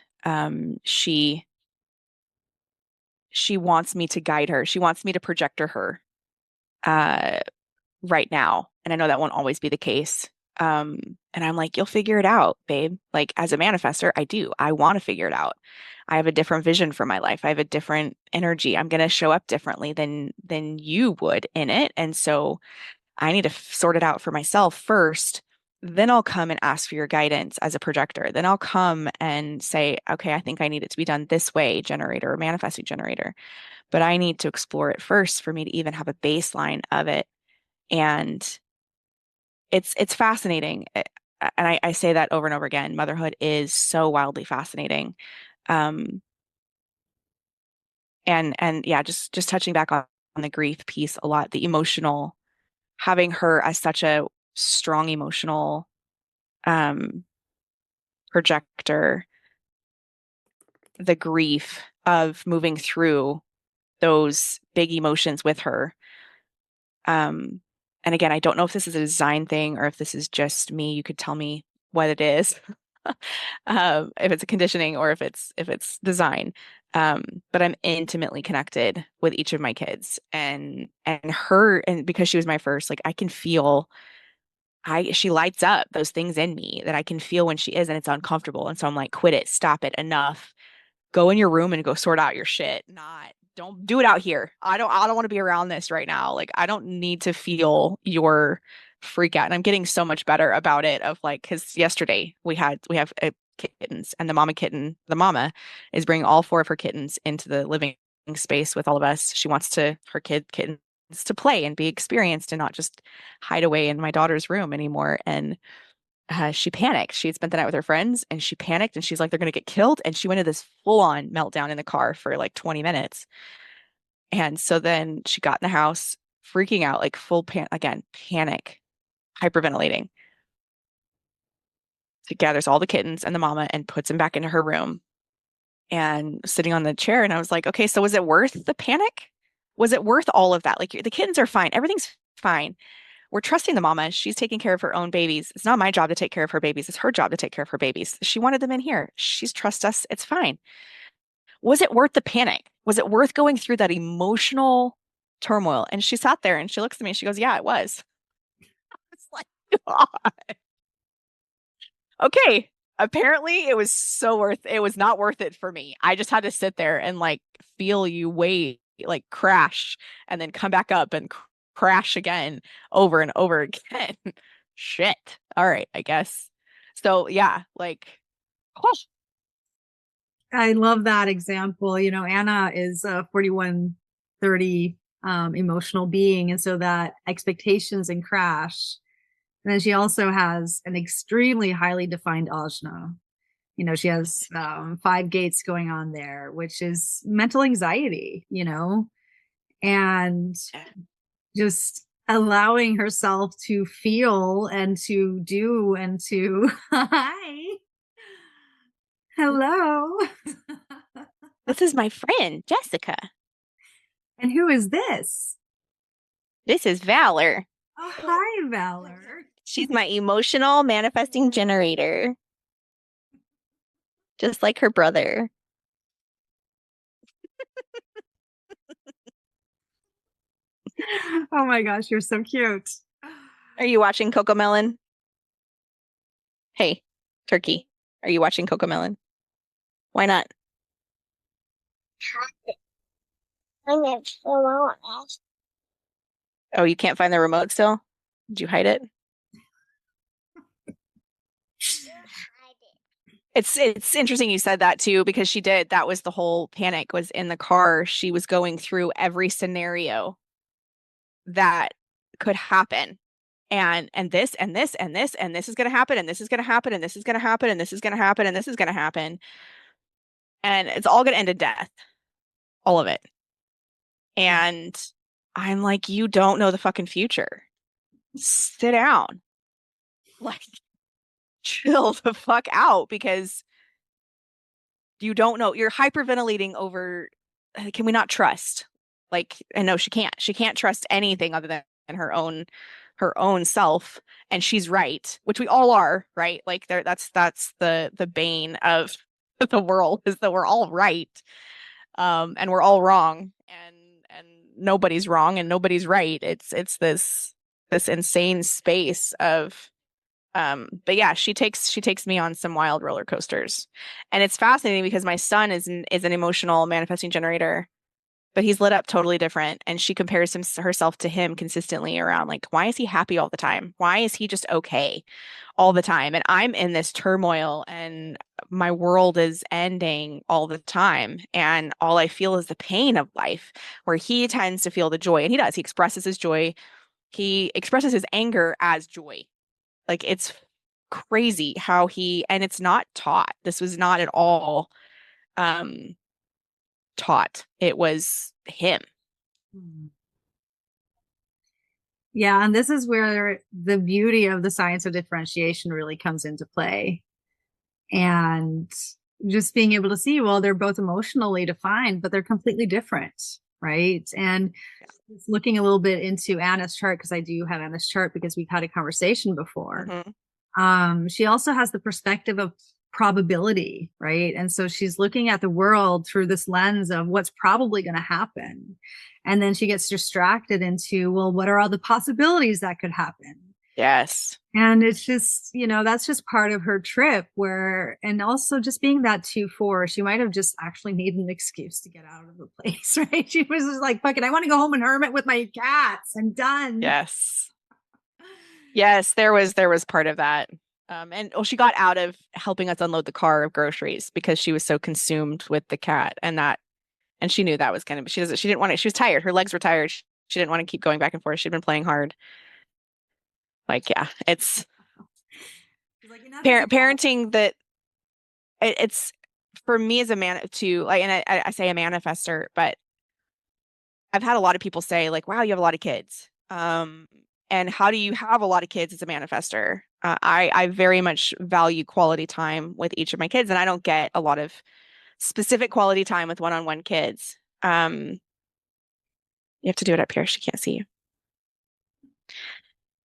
she wants me to guide her. She wants me to projector her uh, right now, and I know that won't always be the case. Um, and I'm like, you'll figure it out, babe. Like as a manifestor, I do. I want to figure it out. I have a different vision for my life. I have a different energy. I'm going to show up differently than you would in it. And so I need to sort it out for myself first. Then I'll come and ask for your guidance as a projector. Then I'll come and say, okay, I think I need it to be done this way, generator or manifesting generator. But I need to explore it first for me to even have a baseline of it. And it's fascinating. And I say that over and over again. Motherhood is so wildly fascinating. Um, and yeah, just touching back on the grief piece a lot, the emotional, having her as such a strong emotional um projector, the grief of moving through those big emotions with her. Um, and again, I don't know if this is a design thing or if this is just me. You could tell me what it is. If it's a conditioning or if it's design. Um, but I'm intimately connected with each of my kids, and her, and because she was my first, like I can feel I she lights up those things in me that I can feel when she is, and it's uncomfortable. And so I'm like, quit it, stop it, enough. Go in your room and go sort out your shit. Not Don't do it out here. I don't want to be around this right now. Like I don't need to feel your freak out. And I'm getting so much better about it of like because yesterday we have kittens, and the mama is bringing all four of her kittens into the living space with all of us. She wants her kittens to play and be experienced and not just hide away in my daughter's room anymore. And she panicked. She had spent the night with her friends and she panicked and she's like, they're going to get killed. And she went into this full on meltdown in the car for like 20 minutes. And so then she got in the house, freaking out, like again, panic, hyperventilating. She gathers all the kittens and the mama and puts them back into her room and sitting on the chair. And I was like, okay, so was it worth the panic? Was it worth all of that? Like the kittens are fine. Everything's fine. We're trusting the mama. She's taking care of her own babies. It's not my job to take care of her babies. It's her job to take care of her babies. She wanted them in here. She's trust us. It's fine. Was it worth the panic? Was it worth going through that emotional turmoil? And she sat there and she looks at me and she goes, yeah, it was. It's like, okay. Apparently it was not worth it for me. I just had to sit there and like feel you wait, like crash and then come back up and crash again over and over again. Shit. All right, I guess. So yeah, like oh, I love that example. Anna is a 4130 emotional being. And so that expectations and crash And then she also has an extremely highly defined ajna. She has 5 gates going on there, which is mental anxiety, and Yeah. just allowing herself to feel and to do and to, hi, hello. This is my friend, Jessica. And who is this? This is Valor. Oh, hi, Valor. She's my emotional manifesting generator, just like her brother. Oh my gosh, you're so cute. Are you watching Cocomelon? Hey, Turkey, are you watching Cocomelon? Why not? Oh, you can't find the remote still? Did you hide it? It's interesting you said that too, because she did. That was the whole panic was in the car. She was going through every scenario that could happen. And this and this and this and this is gonna happen and this is gonna happen and this is gonna happen and this is gonna happen and this is gonna happen. And it's all gonna end in death. All of it. And I'm like, you don't know the fucking future. Sit down. Like, chill the fuck out because you don't know. You're hyperventilating over, can we not trust? Like, and no, she can't. She can't trust anything other than her own self. And she's right, which we all are, right? Like there, that's the bane of the world is that we're all right. And we're all wrong. And nobody's wrong and nobody's right. It's this insane space of but yeah, she takes me on some wild roller coasters. And it's fascinating because my son is an emotional manifesting generator, but he's lit up totally different. And she compares herself to him consistently around like, why is he happy all the time? Why is he just okay all the time? And I'm in this turmoil and my world is ending all the time. And all I feel is the pain of life, where he tends to feel the joy. And he does. He expresses his joy. He expresses his anger as joy. Like it's crazy how and it's not taught. This was not at all um taught. It was him. Yeah, and this is where the beauty of the science of differentiation really comes into play. And just being able to see, well, they're both emotionally defined, but they're completely different, right? And looking a little bit into Anna's chart, because I do have Anna's chart because we've had a conversation before. Mhm. She also has the perspective of probability, right? And so she's looking at the world through this lens of what's probably going to happen. And then she gets distracted into, well, what are all the possibilities that could happen? Yes. And it's just, that's just part of her trip and also just being that 2-4, she might have just actually needed an excuse to get out of the place, right? She was just like, fuck it, I want to go home and hermit with my cats. I'm done. Yes. Yes, there was part of that. And well, she got out of helping us unload the car of groceries because she was so consumed with the cat and she knew that was gonna be she didn't want to, she was tired. Her legs were tired. She didn't want to keep going back and forth. She'd been playing hard. Like, yeah, it's Like, enough is enough. parenting that it's for me as a man to like, and I say a manifester, but I've had a lot of people say like, wow, you have a lot of kids. And how do you have a lot of kids as a manifester? I very much value quality time with each of my kids, and I don't get a lot of specific quality time with one-on-one kids. You have to do it up here. She can't see you.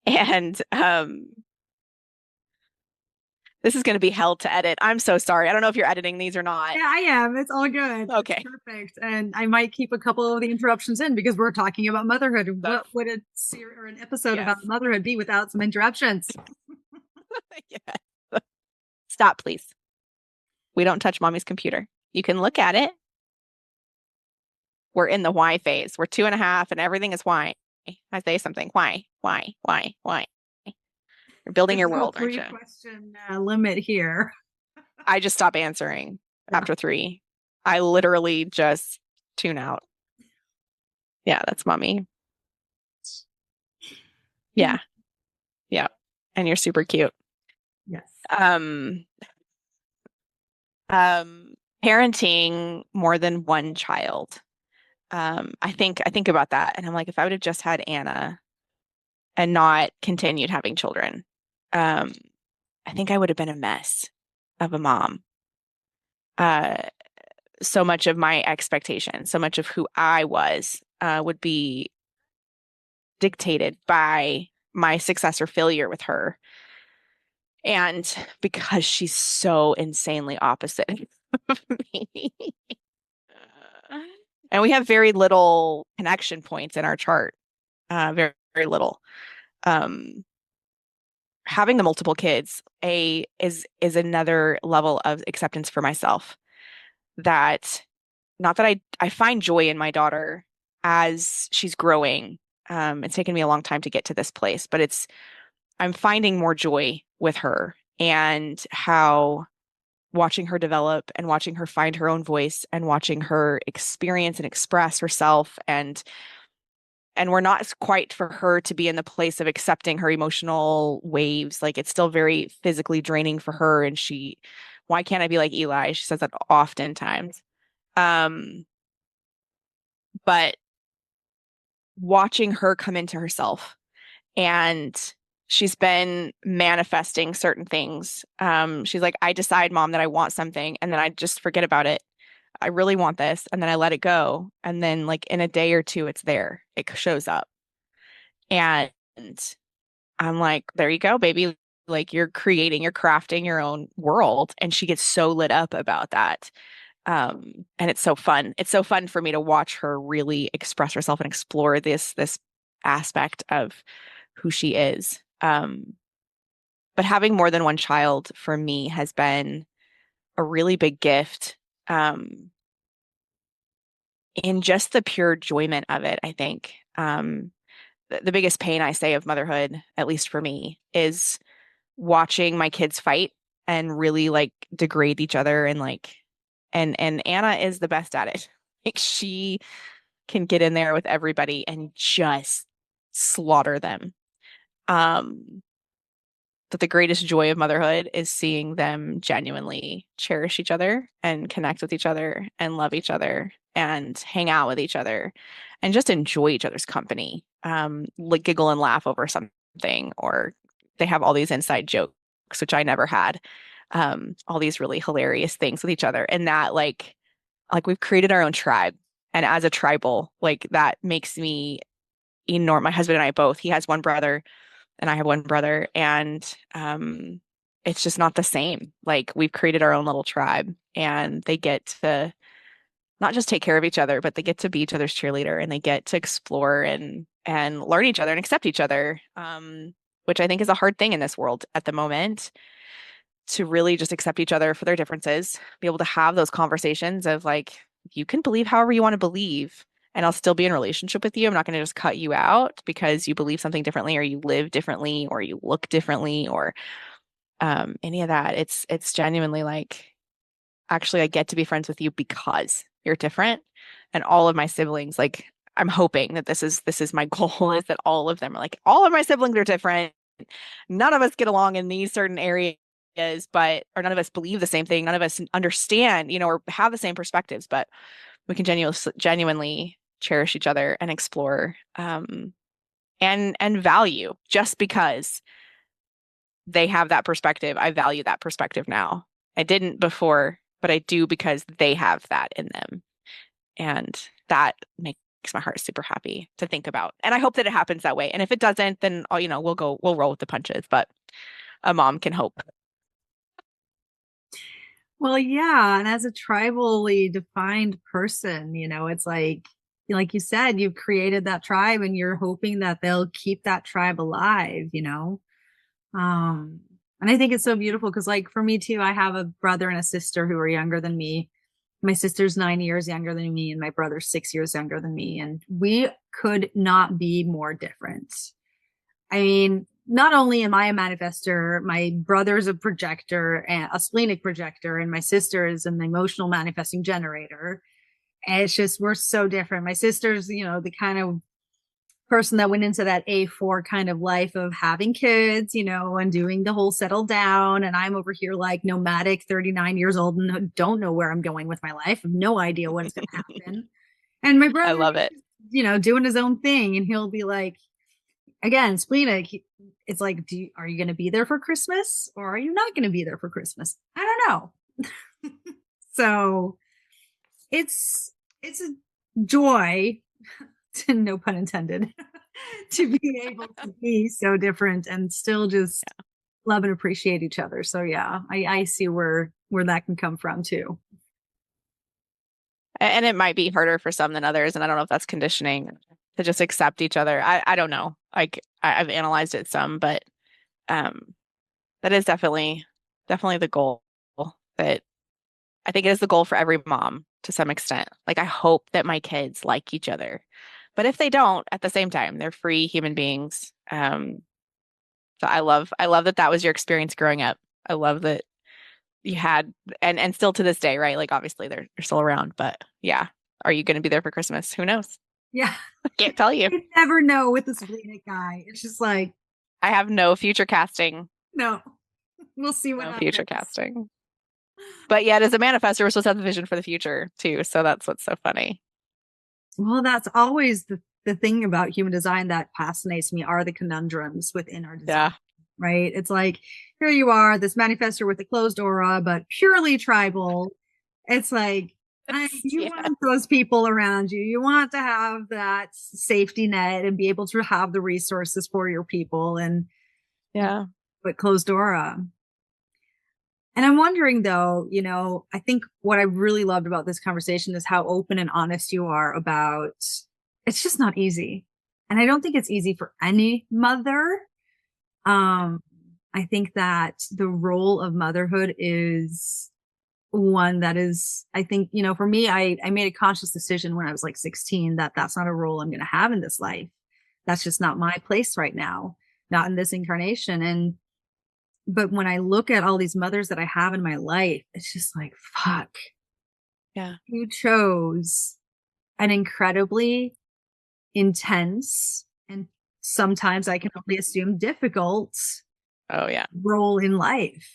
And this is going to be hell to edit. I'm so sorry. I don't know if you're editing these or not. Yeah, I am. It's all good. Okay. It's perfect. And I might keep a couple of the interruptions in because we're talking about motherhood. What would an episode Yes. about motherhood be without some interruptions? Yeah. Stop, please. We don't touch mommy's computer. You can look at it. We're in the why phase. We're 2.5 and everything is why. I say something. Why? You're building your world, aren't you? 3-question limit here. I just stop answering after 3. I literally just tune out. Yeah, that's mommy. Yeah. Yeah. and you're super cute. Yes. Um, um, Parenting more than one child. I think about that and I'm like, if I would have just had Anna and not continued having children, um, I think I would have been a mess of a mom. Uh, so much of my expectation, so much of who I was, would be dictated by my success or failure with her. And because she's so insanely opposite of me. And we have very little connection points in our chart, very, very little. Um, Having the multiple kids, is another level of acceptance for myself. That not that I find joy in my daughter as she's growing. It's taken me a long time to get to this place, but I'm finding more joy with her and how watching her develop and watching her find her own voice and watching her experience and express herself and we're not quite for her to be in the place of accepting her emotional waves. Like it's still very physically draining for her and why can't I be like Eli? She says that oftentimes. Um, but watching her come into herself and she's been manifesting certain things. She's like, I decide, Mom, that I want something, and then I just forget about it. I really want this, and then I let it go. And then, like, in a day or two, it's there. It shows up. And I'm like, there you go, baby. Like, you're creating, you're crafting your own world. And she gets so lit up about that. And it's so fun. It's so fun for me to watch her really express herself and explore this aspect of who she is. But having more than one child for me has been a really big gift, in just the pure enjoyment of it, I think. The biggest pain I say of motherhood, at least for me, is watching my kids fight and really like degrade each other and like and Anna is the best at it. Like she can get in there with everybody and just slaughter them. Um, but the greatest joy of motherhood is seeing them genuinely cherish each other and connect with each other and love each other and hang out with each other and just enjoy each other's company. Like giggle and laugh over something, or they have all these inside jokes, which I never had. All these really hilarious things with each other. And that like we've created our own tribe. And as a tribal, like that makes me enormous. My husband and I both, he has one brother and I have one brother, and it's just not the same. Like we've created our own little tribe, and they get to not just take care of each other, but they get to be each other's cheerleader, and they get to explore and learn each other and accept each other, which I think is a hard thing in this world at the moment. To really just accept each other for their differences, be able to have those conversations of like, you can believe however you want to believe, and I'll still be in a relationship with you. I'm not going to just cut you out because you believe something differently or you live differently or you look differently or any of that. It's genuinely like, actually, I get to be friends with you because you're different. And all of my siblings, like, I'm hoping that this is my goal is that all of them are like, all of my siblings are different. None of us get along in these certain areas, but or none of us believe the same thing. None of us understand, or have the same perspectives, but we can genuinely cherish each other and explore, and value just because they have that perspective. I value that perspective now. I didn't before, but I do because they have that in them. And that makes my heart super happy to think about. And I hope that it happens that way. And if it doesn't, then we'll roll with the punches, but a mom can hope. Well, yeah, and as a tribally defined person, it's like you said, you've created that tribe and you're hoping that they'll keep that tribe alive. Um, and I think it's so beautiful because like for me too, I have a brother and a sister who are younger than me. My sister's 9 years younger than me, and my brother's 6 years younger than me. And we could not be more different. I mean, not only am I a manifester, my brother's a projector, and a splenic projector, and my sister is an emotional manifesting generator. And it's just, we're so different. My sister's, the kind of person that went into that A4 kind of life of having kids, and doing the whole settle down. And I'm over here like nomadic, 39 years old, and don't know where I'm going with my life. I have no idea what is going to happen. And my I brother love is, it. doing his own thing. And he'll be like, again, Splenic, it's like, are you going to be there for Christmas or are you not going to be there for Christmas? I don't know. So it's a joy, no pun intended, to be able to be so different and still just love and appreciate each other. So yeah, I see where that can come from too. And it might be harder for some than others. And I don't know if that's conditioning to just accept each other. I don't know. Like I've analyzed it some, but um, that is definitely the goal that I think it is the goal for every mom to some extent. Like I hope that my kids like each other. But if they don't, at the same time, they're free human beings. So I love that that was your experience growing up. I love that you had and still to this day, right? Like obviously they're still around, but yeah. Are you going to be there for Christmas? Who knows? Yeah. I can't tell you. You never know with this Splenic guy. It's just like, I have no future casting. no, we'll see what No future happens. casting. But yet as a manifestor, we're supposed to have the vision for the future too. So that's what's so funny. Well, that's always the thing about human design that fascinates me are the conundrums within our design, Yeah. right? It's like, here you are, this manifestor with a closed aura, but purely tribal. It's like, you Yeah. want those people around you. You want to have that safety net and be able to have the resources for your people and Yeah. but closed aura. And I'm wondering though, I think what I really loved about this conversation is how open and honest you are about it's just not easy. And I don't think it's easy for any mother. I think that the role of motherhood is one that is, I think, for me, I made a conscious decision when I was like 16 that that's not a role I'm going to have in this life. That's just not my place right now, not in this incarnation. But when I look at all these mothers that I have in my life, it's just like, fuck, Yeah. you chose an incredibly intense and sometimes I can only assume difficult Oh yeah. role in life.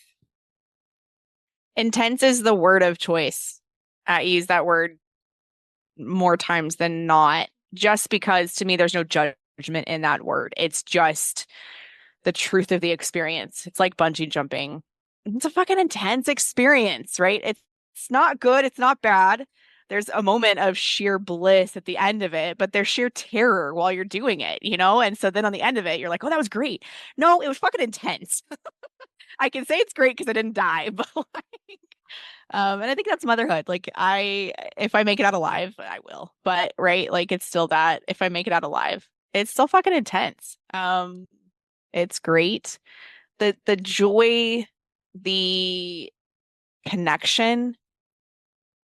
Intense is the word of choice. I use that word more times than not, just because to me there's no judgment in that word. It's just the truth of the experience. It's like bungee jumping. It's a fucking intense experience, right? It's not good, it's not bad. There's a moment of sheer bliss at the end of it, but there's sheer terror while you're doing it, you know? And so then on the end of it, you're like, oh, that was great. No, it was fucking intense. I can say it's great because I didn't die, but like, and I think that's motherhood. Like if I make it out alive, I will. But right, like it's still that if I make it out alive, it's still fucking intense. It's great. The joy, the connection.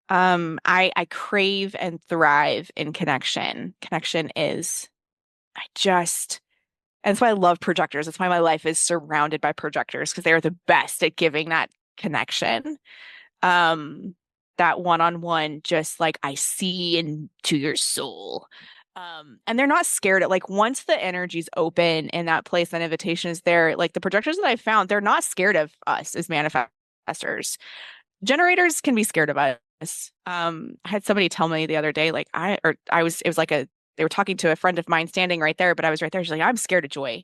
I crave and thrive in connection. Connection is I just and that's why I love projectors. That's why my life is surrounded by projectors because they are the best at giving that connection. Um, that one-on-one, just like I see into your soul. And they're not scared at like once the energy's open in that place, that invitation is there. Like the projectors that I found, they're not scared of us as manifestors. Generators can be scared of us. I had somebody tell me the other day, like it was like they were talking to a friend of mine standing right there, but I was right there. She's like, I'm scared of joy.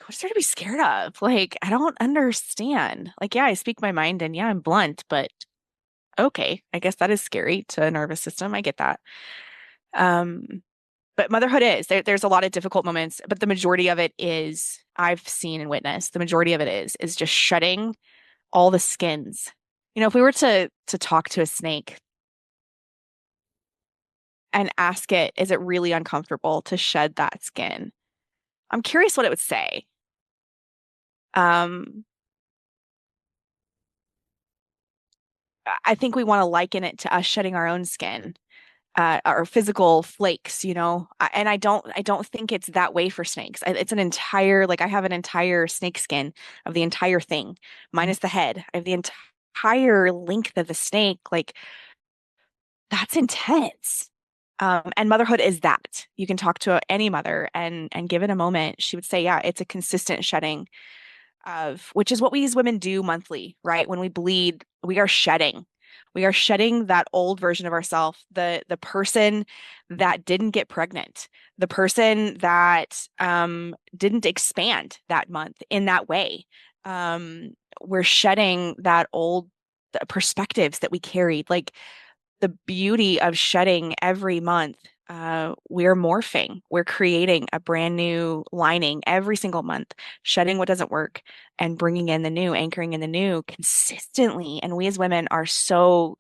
What's there to be scared of? Like, I don't understand. Like, yeah, I speak my mind and yeah, I'm blunt, but okay, I guess that is scary to a nervous system. I get that. Um, but motherhood there's a lot of difficult moments, but the majority of it is I've seen and witnessed. The majority of it is just shedding all the skins. You know, if we were to talk to a snake and ask it, is it really uncomfortable to shed that skin? I'm curious what it would say. Um, I think we want to liken it to us shedding our own skin, our physical flakes, you know. And I don't think it's that way for snakes. It's an entire, like I have an entire snake skin of the entire thing, minus the head. I have the entire length of the snake. Like that's intense. And motherhood is that. You can talk to any mother and give it a moment. She would say, yeah, it's a consistent shedding of, which is what we as women do monthly, right? When we bleed, we are shedding. We are shedding that old version of ourselves, the person that didn't get pregnant, the person that didn't expand that month in that way. We're shedding that old perspectives that we carried. Like the beauty of shedding every month, we're morphing. We're creating a brand new lining every single month, shedding what doesn't work and bringing in the new, anchoring in the new consistently. And we as women are so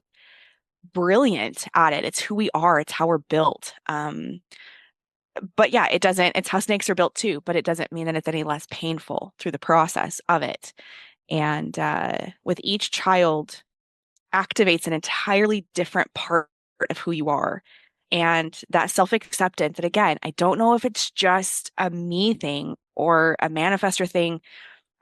brilliant at it. It's who we are, it's how we're built. But yeah, it's how snakes are built too, but it doesn't mean that it's any less painful through the process of it. And with each child, activates an entirely different part of who you are. And that self-acceptance, and again, I don't know if it's just a me thing or a manifestor thing.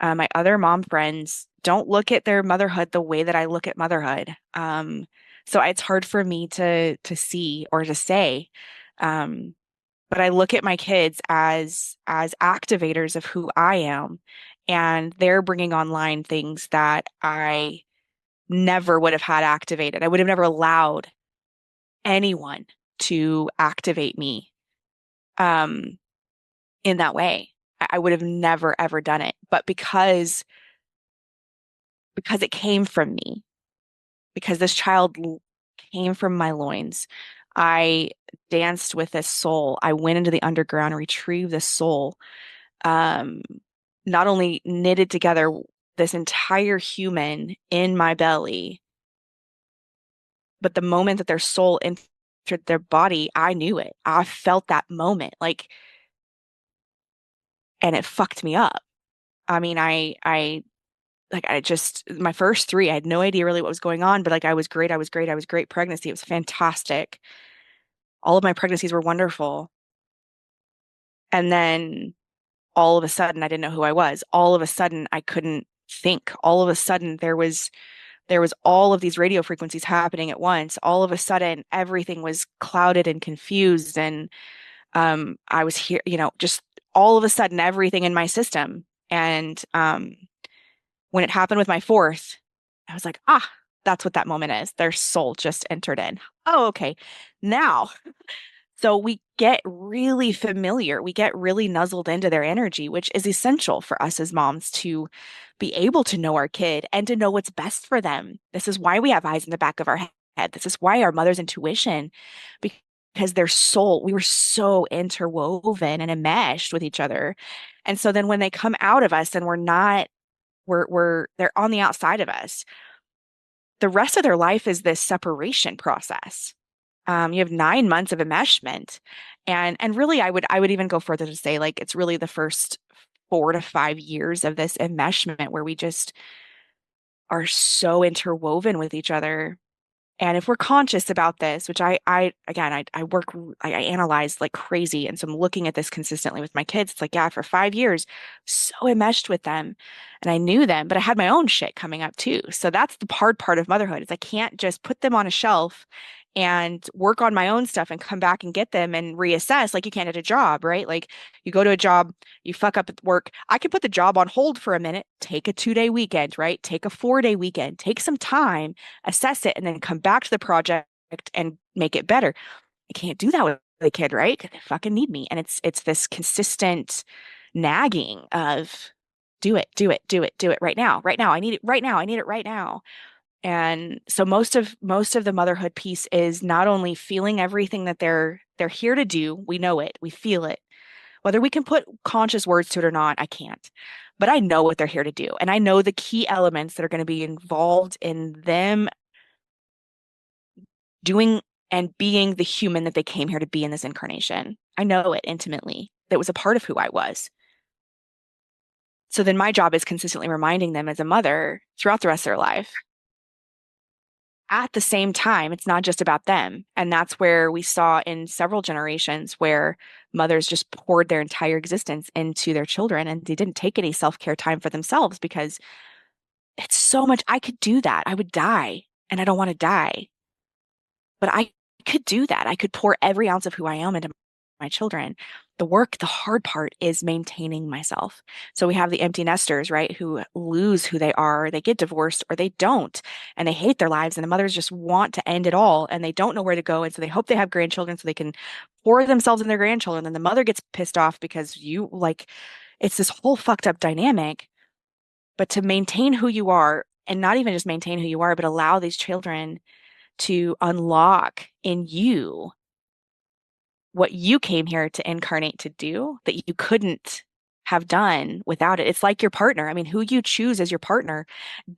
My other mom friends don't look at their motherhood the way that I look at motherhood. So it's hard for me to see or to say. Um, but I look at my kids as activators of who I am, and they're bringing online things that I never would have had activated. I would have never allowed anyone to activate me um, in that way. I would have never ever done it. But because it came from me, because this child came from my loins, I danced with this soul. I went into the underground and retrieved this soul. Um, Not only knitted together this entire human in my belly, but the moment that their soul entered their body, I knew it. I felt that moment, like, and it fucked me up. I mean, like, I just, my first three, I had no idea really what was going on, but like, I was great. I was great. I was great pregnancy. It was fantastic. All of my pregnancies were wonderful. And then all of a sudden, I didn't know who I was. All of a sudden, I couldn't think. All of a sudden, there was all of these radio frequencies happening at once. All of a sudden, everything was clouded and confused, and I was here, just all of a sudden, everything in my system. And when it happened with my fourth, I was like, ah, that's what that moment is. Their soul just entered in. Oh, okay. Now, so we get really familiar, we get really nuzzled into their energy, which is essential for us as moms to be able to know our kid and to know what's best for them. This is why we have eyes in the back of our head. This is why our mother's intuition, because their soul, we were so interwoven and enmeshed with each other. And so then when they come out of us and we're not, they're on the outside of us, the rest of their life is this separation process. You have 9 months of enmeshment, and really, I would even go further to say, like, it's really the first 4 to 5 years of this enmeshment where we just are so interwoven with each other. And if we're conscious about this, which I work, I analyze like crazy. And so I'm looking at this consistently with my kids. It's like, yeah, for 5 years, so enmeshed with them and I knew them, but I had my own shit coming up too. So that's the hard part of motherhood is I can't just put them on a shelf and work on my own stuff and come back and get them and reassess like you can at a job, right? Like you go to a job, you fuck up at work. I could put the job on hold for a minute, take a 2-day weekend, right? Take a 4-day weekend, take some time, assess it, and then come back to the project and make it better. I can't do that with the kid, right? 'Cause they fucking need me. And it's this consistent nagging of do it, do it, do it, do it right now, right now. I need it right now. I need it right now. And so most of the motherhood piece is not only feeling everything that they're here to do, we know it, we feel it. Whether we can put conscious words to it or not, I can't. But I know what they're here to do. And I know the key elements that are going to be involved in them doing and being the human that they came here to be in this incarnation. I know it intimately. That was a part of who I was. So then my job is consistently reminding them as a mother throughout the rest of their life. At the same time, it's not just about them. And that's where we saw in several generations where mothers just poured their entire existence into their children and they didn't take any self-care time for themselves because it's so much. I could do that. I would die and I don't want to die, but I could do that. I could pour every ounce of who I am into my children. The hard part is maintaining myself. So we have the empty nesters, right, who lose who they are, they get divorced or they don't, and they hate their lives. And the mothers just want to end it all and they don't know where to go. And so they hope they have grandchildren so they can pour themselves in their grandchildren. And the mother gets pissed off because you like, it's this whole fucked up dynamic. But to maintain who you are, and not even just maintain who you are, but allow these children to unlock in you what you came here to incarnate to do that you couldn't have done without it. It's like your partner. I mean, who you choose as your partner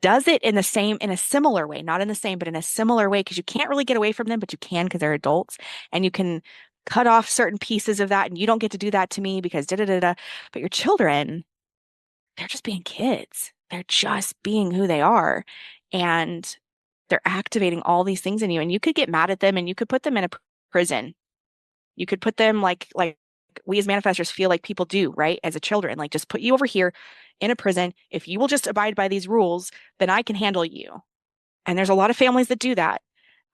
does it in a similar way, not in the same, but in a similar way, because you can't really get away from them, but you can because they're adults and you can cut off certain pieces of that and you don't get to do that to me because da da da da. But your children, they're just being kids. They're just being who they are. And they're activating all these things in you. And you could get mad at them and you could put them in a prison. You could put them like we as manifestors feel like people do, right? As a children, like just put you over here in a prison. If you will just abide by these rules, then I can handle you. And there's a lot of families that do that.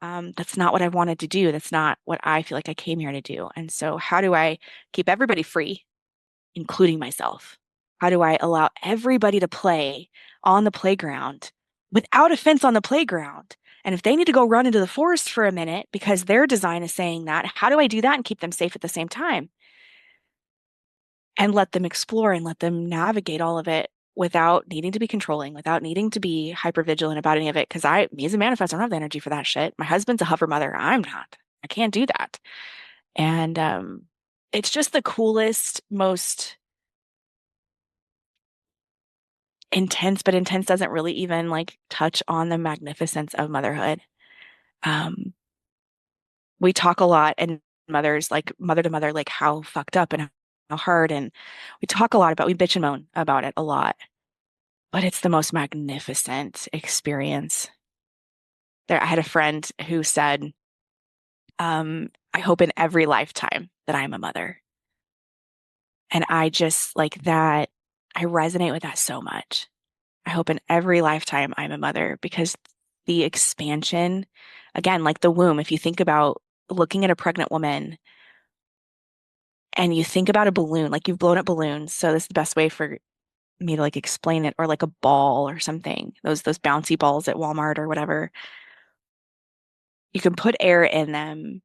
That's not what I wanted to do. That's not what I feel like I came here to do. And so, how do I keep everybody free, including myself? How do I allow everybody to play on the playground without a fence on the playground? And if they need to go run into the forest for a minute because their design is saying that, how do I do that and keep them safe at the same time? And let them explore and let them navigate all of it without needing to be controlling, without needing to be hyper vigilant about any of it. Because me as a manifest, I don't have the energy for that shit. My husband's a hover mother. I'm not. I can't do that. And it's just the coolest, most intense, but intense doesn't really even like touch on the magnificence of motherhood. Um, we talk a lot and mothers like mother to mother, like how fucked up and how hard. And we talk a lot about, we bitch and moan about it a lot, but it's the most magnificent experience. I had a friend who said, I hope in every lifetime that I'm a mother. And I just like that, I resonate with that so much. I hope in every lifetime I'm a mother because the expansion, again, like the womb, if you think about looking at a pregnant woman and you think about a balloon, like you've blown up balloons. So this is the best way for me to like explain it, or like a ball or something, those bouncy balls at Walmart or whatever. You can put air in them.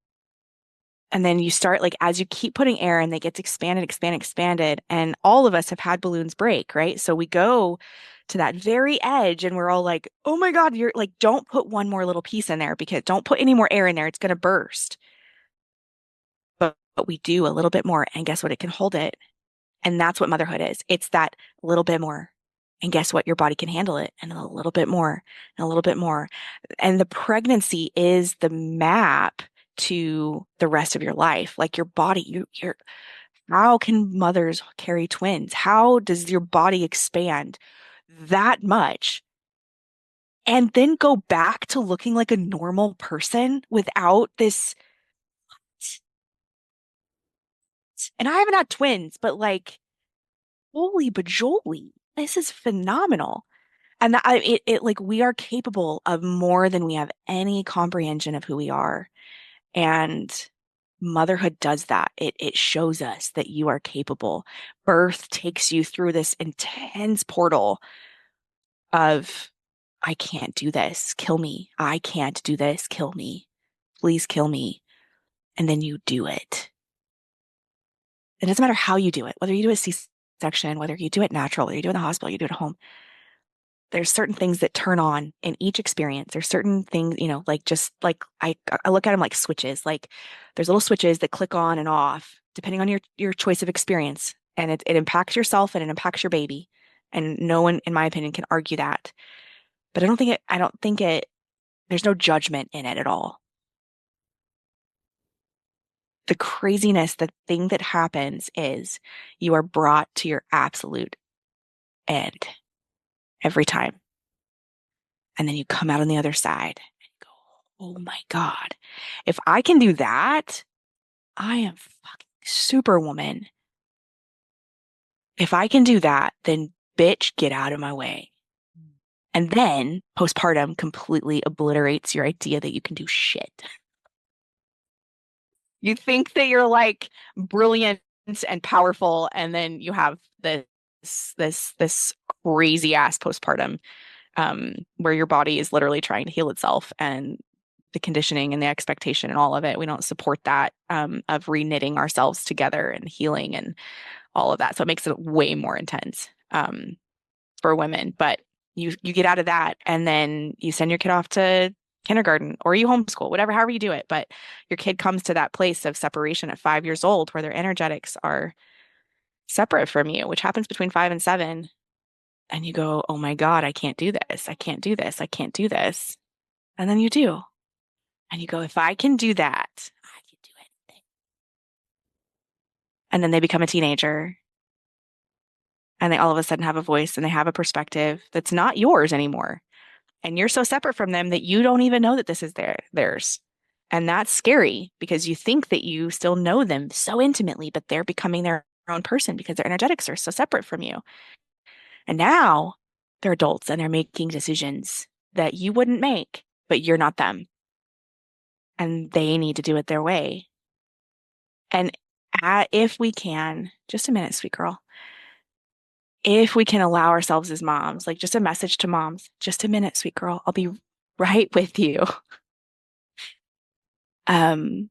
And then you start like as you keep putting air in, they get expanded, expanded, expanded. And all of us have had balloons break, right? So we go to that very edge and we're all like, oh my God, you're like, don't put one more little piece in there because don't put any more air in there. It's going to burst. But we do a little bit more. And guess what? It can hold it. And that's what motherhood is. It's that little bit more. And guess what? Your body can handle it. And a little bit more and a little bit more. And the pregnancy is the map to the rest of your life. Like your body, how can mothers carry twins? How does your body expand that much and then go back to looking like a normal person without this? And I haven't had twins, but like, holy bajoli, this is phenomenal. And it like we are capable of more than we have any comprehension of who we are. And motherhood does that. It shows us that you are capable. Birth takes you through this intense portal of, I can't do this, kill me. I can't do this, kill me. Please kill me. And then you do it. It doesn't matter how you do it, whether you do a C-section, whether you do it natural, whether you do it in the hospital, you do it at home. There's certain things that turn on in each experience. There's certain things, like just like I look at them like switches. Like there's little switches that click on and off depending on your choice of experience. And it impacts yourself and it impacts your baby. And no one, in my opinion, can argue that. But I don't think it, there's no judgment in it at all. The craziness, the thing that happens is you are brought to your absolute end every time. And then you come out on the other side and go, oh my God, if I can do that, I am fucking superwoman. If I can do that, then bitch, get out of my way. And then postpartum completely obliterates your idea that you can do shit. You think that you're like brilliant and powerful, and then you have this crazy ass postpartum where your body is literally trying to heal itself, and the conditioning and the expectation and all of it. We don't support that of reknitting ourselves together and healing and all of that. So it makes it way more intense for women. But you get out of that, and then you send your kid off to kindergarten, or you homeschool, whatever, however you do it. But your kid comes to that place of separation at 5 years old where their energetics are separate from you, which happens between 5 and 7. And you go, oh my God, I can't do this. I can't do this. I can't do this. And then you do. And you go, if I can do that, I can do anything. And then they become a teenager, and they all of a sudden have a voice and they have a perspective that's not yours anymore. And you're so separate from them that you don't even know that this is theirs. And that's scary because you think that you still know them so intimately, but they're becoming their own person because their energetics are so separate from you. And now they're adults and they're making decisions that you wouldn't make, but you're not them. And they need to do it their way. And if we can, just a minute, sweet girl, if we can allow ourselves as moms, like just a message to moms, just a minute, sweet girl, I'll be right with you. Um,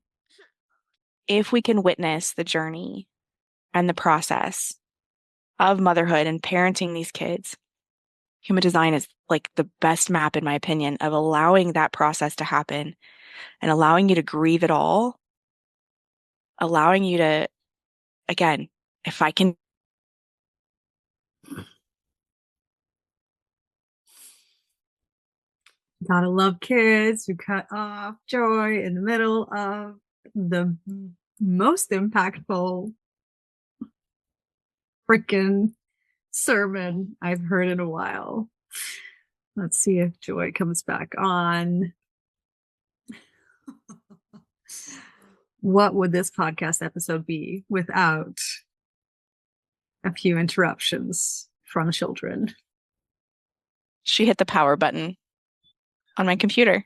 if we can witness the journey and the process of motherhood and parenting these kids, human design is like the best map, in my opinion, of allowing that process to happen and allowing you to grieve it all, allowing you to, again, if I can. Gotta love kids who cut off joy in the middle of the most impactful freaking sermon I've heard in a while. Let's see if Joy comes back on. What would this podcast episode be without a few interruptions from children? She hit the power button on my computer.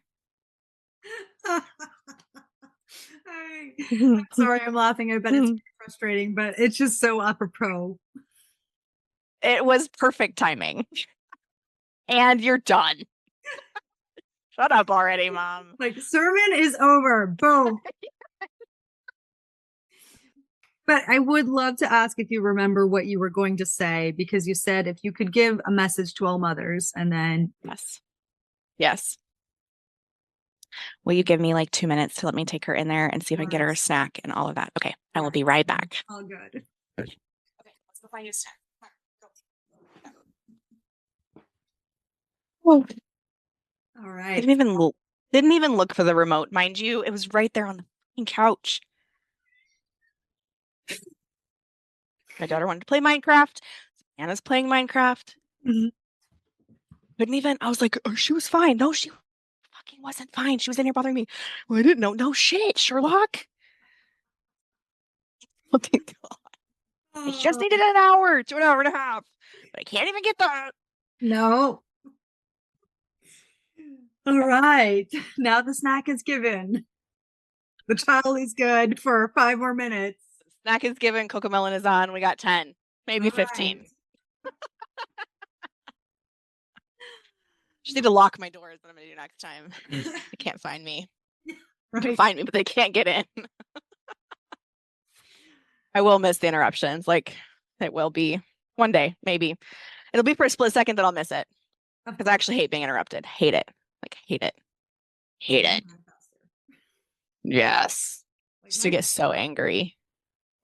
I'm sorry, I'm laughing. I bet it's frustrating, but it's just so apropos. It was perfect timing. And you're done. Shut up already, Mom. Like, sermon is over. Boom. But I would love to ask if you remember what you were going to say, because you said if you could give a message to all mothers, and then. Yes. Yes. Will you give me like 2 minutes to let me take her in there and see if I can get her a snack and all of that? Okay. I will be right back. All good. Okay. Let's go find you a snack. All right. Didn't even look for the remote, mind you. It was right there on the fucking couch. My daughter wanted to play Minecraft. Anna's playing Minecraft. Couldn't even. I was like, oh, she was fine. No, she fucking wasn't fine. She was in here bothering me. Well, I didn't know. No shit, Sherlock. Oh, thank God. I just needed an hour to an hour and a half. But I can't even get that. No. All right. Now the snack is given. The child is good for 5 more minutes. Snack is given. Cocomelon is on. We got 10, maybe 15. Right. Just need to lock my doors. What I'm going to do next time. They can't find me. Right. They can find me, but they can't get in. I will miss the interruptions. Like, it will be one day, maybe. It'll be for a split second that I'll miss it. Because I actually hate being interrupted. Hate it. Like, hate it. Hate it. Yes. Just to get so angry.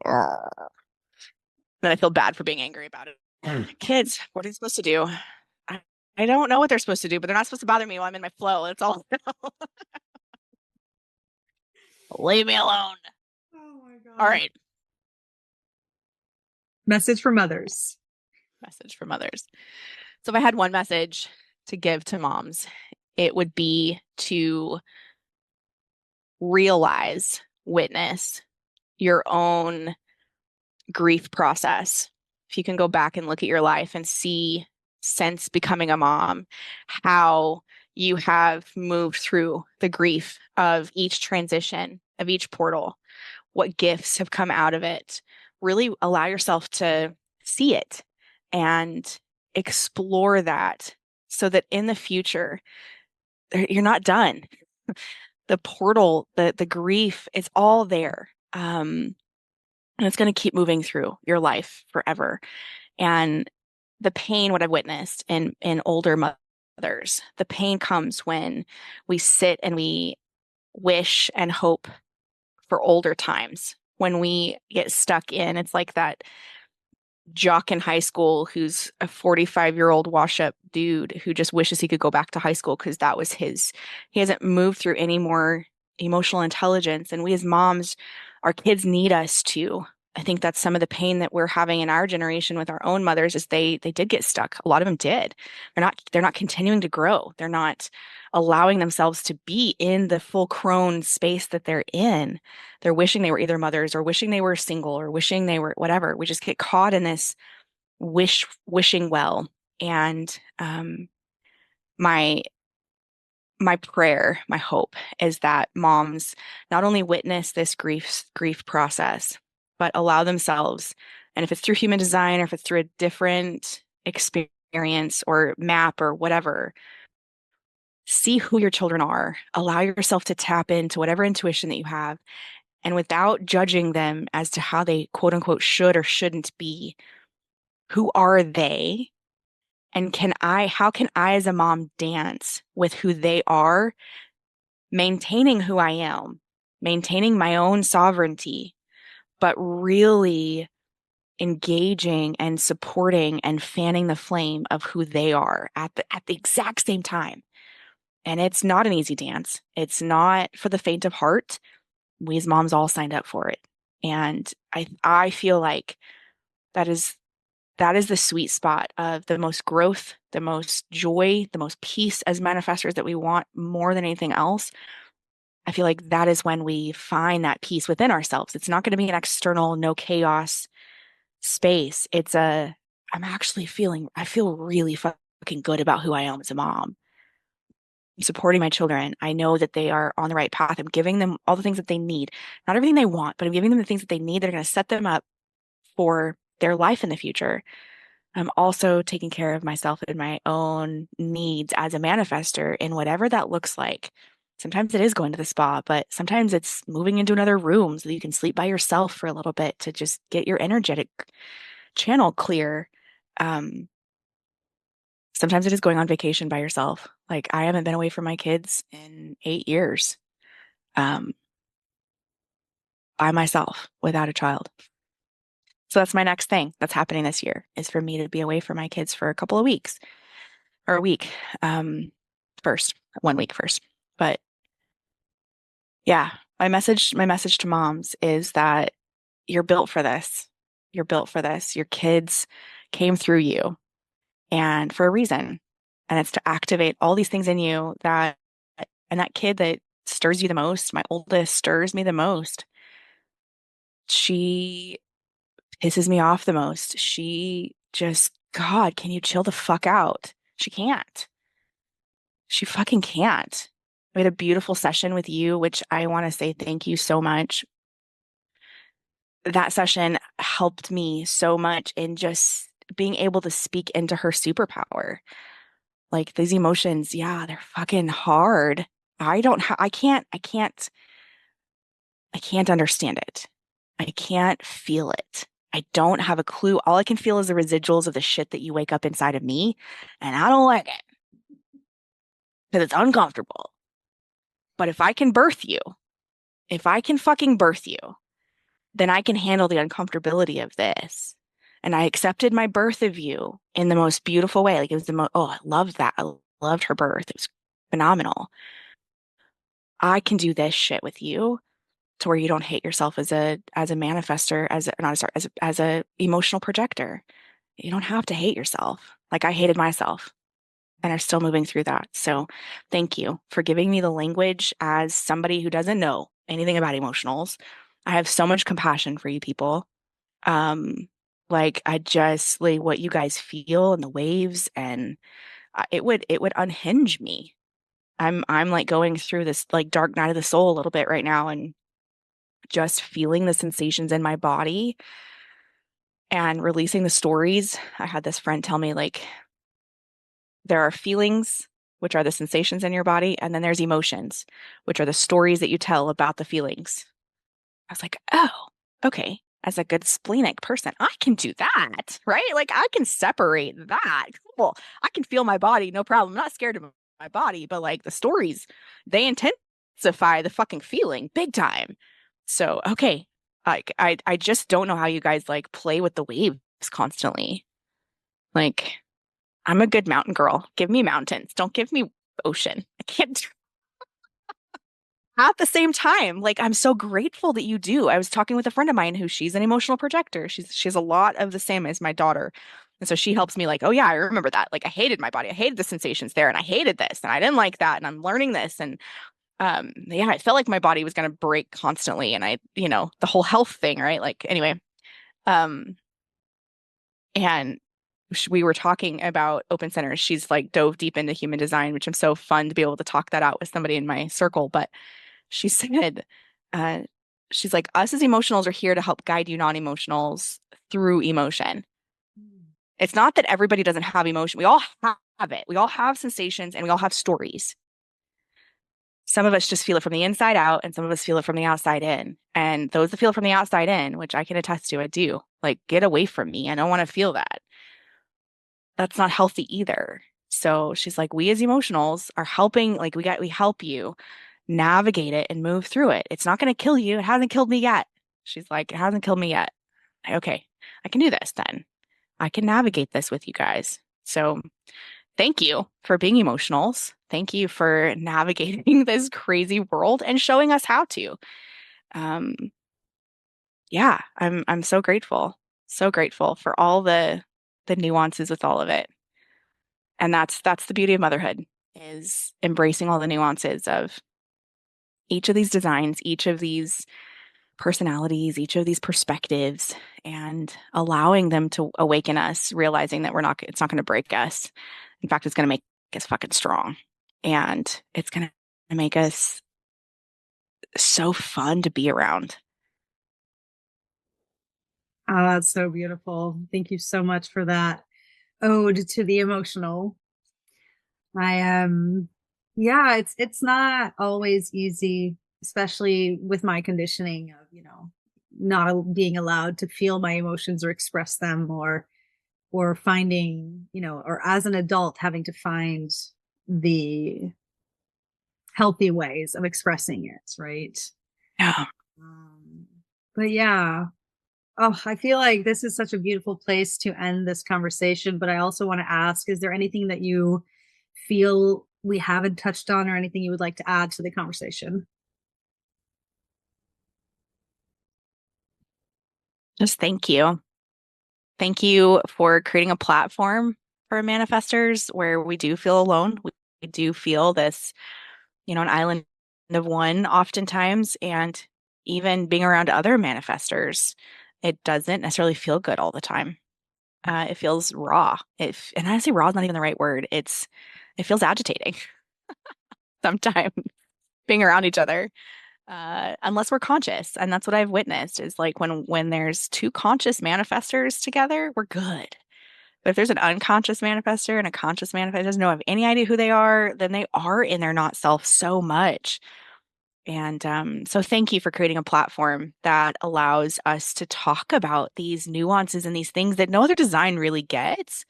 Then I feel bad for being angry about it. Kids, what are they supposed to do? I don't know what they're supposed to do, but they're not supposed to bother me while I'm in my flow. That's all I know. Leave me alone. Oh my God. All right. Message for mothers. Message for mothers. So if I had one message to give to moms, it would be to realize, witness your own grief process. If you can go back and look at your life and see, since becoming a mom, how you have moved through the grief of each transition, of each portal, what gifts have come out of it. Really allow yourself to see it and explore that so that in the future, you're not done. The portal, the grief, it's all there. And it's going to keep moving through your life forever. And the pain, what I've witnessed in older mothers, the pain comes when we sit and we wish and hope for older times. When we get stuck in, it's like that jock in high school who's a 45-year-old wash-up dude who just wishes he could go back to high school because that was he hasn't moved through any more emotional intelligence. And we as moms, our kids need us to. I think that's some of the pain that we're having in our generation with our own mothers is they did get stuck. A lot of them did. They're not continuing to grow. They're not allowing themselves to be in the full grown space that they're in. They're wishing they were either mothers or wishing they were single or wishing they were whatever. We just get caught in this wishing well. And my my prayer, my hope is that moms not only witness this grief process, but allow themselves, and if it's through human design or if it's through a different experience or map or whatever, see who your children are. Allow yourself to tap into whatever intuition that you have, and without judging them as to how they quote unquote should or shouldn't be, who are they? And how can I as a mom dance with who they are, maintaining who I am, maintaining my own sovereignty, but really engaging and supporting and fanning the flame of who they are at the exact same time. And it's not an easy dance. It's not for the faint of heart. We as moms all signed up for it. And I feel like that is the sweet spot of the most growth, the most joy, the most peace as manifestors that we want more than anything else. I feel like that is when we find that peace within ourselves. It's not going to be an external, no chaos space. I feel really fucking good about who I am as a mom. I'm supporting my children. I know that they are on the right path. I'm giving them all the things that they need. Not everything they want, but I'm giving them the things that they need that are going to set them up for their life in the future. I'm also taking care of myself and my own needs as a manifester in whatever that looks like. Sometimes it is going to the spa, but sometimes it's moving into another room so that you can sleep by yourself for a little bit to just get your energetic channel clear. Um, Sometimes it is going on vacation by yourself. Like I haven't been away from my kids in 8 years, um, by myself without a child. So that's my next thing that's happening this year is for me to be away from my kids for a couple of weeks or a week, first, 1 week first. But yeah, my message to moms is that you're built for this. You're built for this. Your kids came through you and for a reason. And it's to activate all these things in you and that kid that stirs you the most, my oldest stirs me the most. She pisses me off the most. She just, God, can you chill the fuck out? She can't. She fucking can't. We had a beautiful session with you, which I want to say thank you so much. That session helped me so much in just being able to speak into her superpower. Like these emotions, yeah, they're fucking hard. I can't understand it. I can't feel it. I don't have a clue. All I can feel is the residuals of the shit that you wake up inside of me, and I don't like it because it's uncomfortable. But if I can birth you, if I can fucking birth you, then I can handle the uncomfortability of this. And I accepted my birth of you in the most beautiful way. Like it was I loved that. I loved her birth. It was phenomenal. I can do this shit with you to where you don't hate yourself as a manifester, as a, not sorry, as a emotional projector. You don't have to hate yourself. Like I hated myself and I'm still moving through that. So thank you for giving me the language as somebody who doesn't know anything about emotionals. I have so much compassion for you people. Um, like I just like what you guys feel and the waves and it would unhinge me. I'm like going through this like dark night of the soul a little bit right now and just feeling the sensations in my body and releasing the stories. I had this friend tell me, like, there are feelings, which are the sensations in your body, and then there's emotions, which are the stories that you tell about the feelings. I was like, oh, okay. As a good splenic person, I can do that, right? Like I can separate that. Cool. I can feel my body, no problem. I'm not scared of my body, but like the stories, they intensify the fucking feeling big time. So, okay. Like I just don't know how you guys like play with the waves constantly. Like I'm a good mountain girl. Give me mountains. Don't give me ocean. I can't at the same time, like I'm so grateful that you do. I was talking with a friend of mine who she's an emotional projector. She has a lot of the same as my daughter. And so she helps me like, oh yeah, I remember that. Like I hated my body. I hated the sensations there and I hated this and I didn't like that and I'm learning this and yeah, I felt like my body was going to break constantly and the whole health thing, right? Like anyway, um and we were talking about open centers. She's like dove deep into human design, which I'm so fun to be able to talk that out with somebody in my circle, but she said, uh, she's like, us as emotionals are here to help guide you non-emotionals through emotion. It's not that everybody doesn't have emotion. We all have it. We all have sensations and we all have stories. Some of us just feel it from the inside out, and some of us feel it from the outside in. And those that feel it from the outside in, which I can attest to, I do, like, get away from me. I don't want to feel that. That's not healthy either. So she's like, we as emotionals are helping, like, we help you navigate it and move through it. It's not going to kill you. It hasn't killed me yet. She's like, it hasn't killed me yet. Okay, I can do this then. I can navigate this with you guys. So thank you for being emotionals. Thank you for navigating this crazy world and showing us how to. Um, yeah, I'm so grateful for all the nuances with all of it. And that's the beauty of motherhood is embracing all the nuances of each of these designs, each of these personalities, each of these perspectives, and allowing them to awaken us, realizing that it's not going to break us. In fact, it's going to make us fucking strong. And it's going to make us so fun to be around. Oh, that's so beautiful. Thank you so much for that ode to the emotional. I yeah, it's not always easy, especially with my conditioning of, not being allowed to feel my emotions or express them or finding, or as an adult having to find the healthy ways of expressing it, right? Yeah. Um, but yeah, oh, I feel like this is such a beautiful place to end this conversation. But I also want to ask, is there anything that you feel we haven't touched on or anything you would like to add to the conversation? Just thank you. Thank you for creating a platform for manifestors where we do feel alone. We do feel this, an island of one oftentimes, and even being around other manifestors, it doesn't necessarily feel good all the time. It feels raw. And I say raw is not even the right word. It feels agitating sometimes being around each other, unless we're conscious. And that's what I've witnessed is like when there's two conscious manifestors together, we're good. But if there's an unconscious manifestor and a conscious manifestor doesn't know have any idea who they are, then they are in their not self so much. And so thank you for creating a platform that allows us to talk about these nuances and these things that no other design really gets,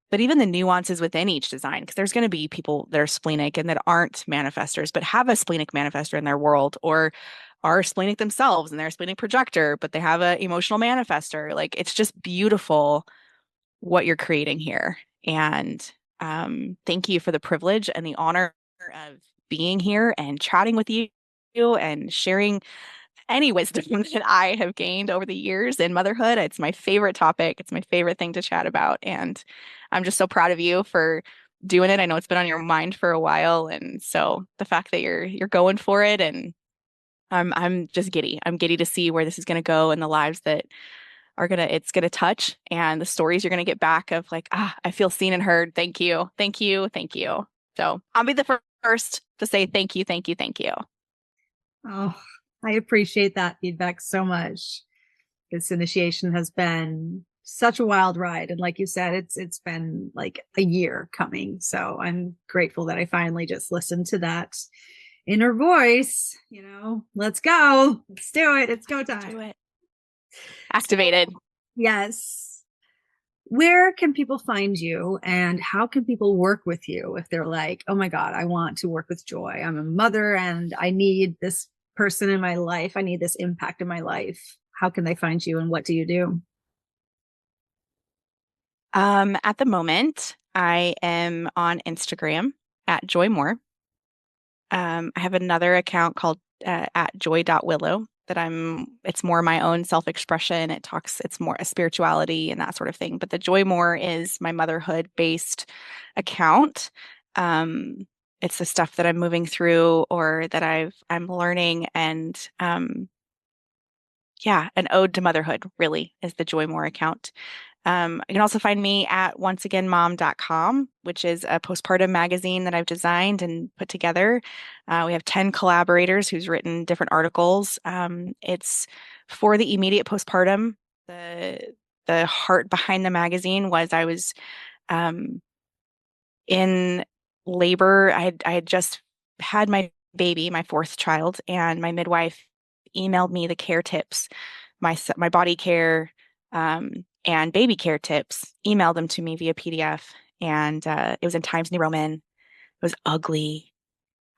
but even the nuances within each design, because there's going to be people that are splenic and that aren't manifestors, but have a splenic manifestor in their world, or are splenic themselves and they're a splenic projector, but they have an emotional manifestor. Like it's just beautiful what you're creating here. And thank you for the privilege and the honor of being here and chatting with you and sharing any wisdom that I have gained over the years in motherhood. It's my favorite topic. It's my favorite thing to chat about. And I'm just so proud of you for doing it. I know it's been on your mind for a while. And so the fact that you're going for it and I'm just giddy. I'm giddy to see where this is going to go and the lives that it's gonna touch and the stories you're gonna get back of like, I feel seen and heard. Thank you. Thank you. Thank you. So I'll be the first to say thank you, thank you, thank you. Oh, I appreciate that feedback so much. This initiation has been such a wild ride. And like you said, it's been like a year coming. So I'm grateful that I finally just listened to that inner voice, let's go. Let's do it. It's go Do time. it. So Activated. yes. Where can people find you and how can people work with you if they're like, oh my God, I want to work with Joy. I'm a mother and I need this person in my life. I need this impact in my life. How can they find you and what do you do? At the moment, I am on Instagram at Joy Moore. I have another account called at joy.willow that it's more my own self-expression. It's more a spirituality and that sort of thing. But the Joy More is my motherhood based account. Um, it's the stuff that I'm moving through or that I'm learning and yeah, an ode to motherhood really is the Joy More account. You can also find me at onceagainmom.com, which is a postpartum magazine that I've designed and put together. We have 10 collaborators who's written different articles. It's for the immediate postpartum. The heart behind the magazine was I was um, in labor. I had just had my baby, my fourth child, and my midwife emailed me the care tips, my body care and baby care tips. Emailed them to me via PDF, and it was in Times New Roman. It was ugly.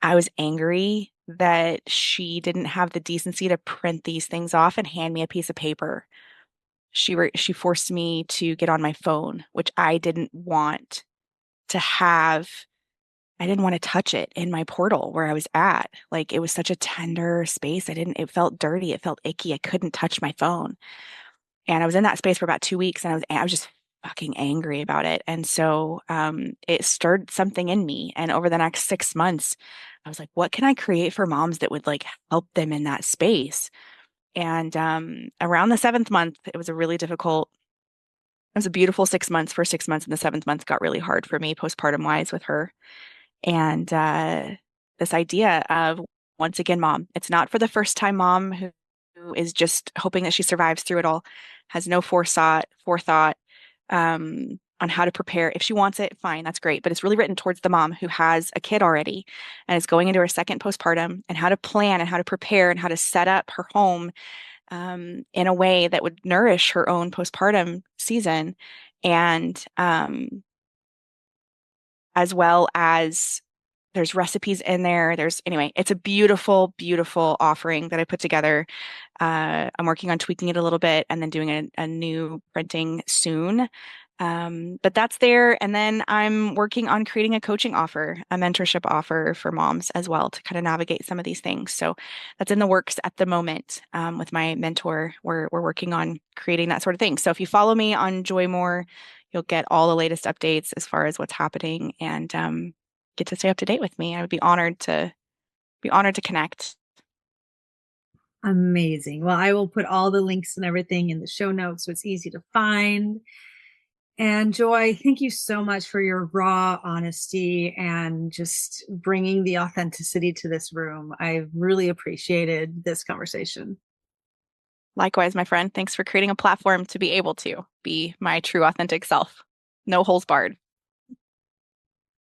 I was angry that she didn't have the decency to print these things off and hand me a piece of paper. She forced me to get on my phone, which I didn't want to have. I didn't want to touch it in my portal where I was at. Like it was such a tender space. It felt dirty. It felt icky. I couldn't touch my phone. And I was in that space for about 2 weeks and I was just fucking angry about it. And so it stirred something in me. And over the next 6 months, I was like, what can I create for moms that would like help them in that space? And around the seventh month, it was a beautiful 6 months. For 6 months, and the seventh month got really hard for me postpartum wise with her. And this idea of once again, mom, it's not for the first time mom who is just hoping that she survives through it all, has no forethought on how to prepare. If she wants it, fine, that's great. But it's really written towards the mom who has a kid already and is going into her second postpartum and how to plan and how to prepare and how to set up her home in a way that would nourish her own postpartum season. And as well as there's recipes in there. Anyway, it's a beautiful, beautiful offering that I put together. I'm working on tweaking it a little bit and then doing a new printing soon. But that's there. And then I'm working on creating a coaching offer, a mentorship offer for moms as well to kind of navigate some of these things. So that's in the works at the moment with my mentor. We're working on creating that sort of thing. So if you follow me on Joy More, you'll get all the latest updates as far as what's happening and get to stay up to date with me. I would be honored to connect. Amazing. Well, I will put all the links and everything in the show notes so it's easy to find. And Joy, thank you so much for your raw honesty and just bringing the authenticity to this room. I really appreciated this conversation. Likewise, my friend, thanks for creating a platform to be able to be my true authentic self. No holes barred.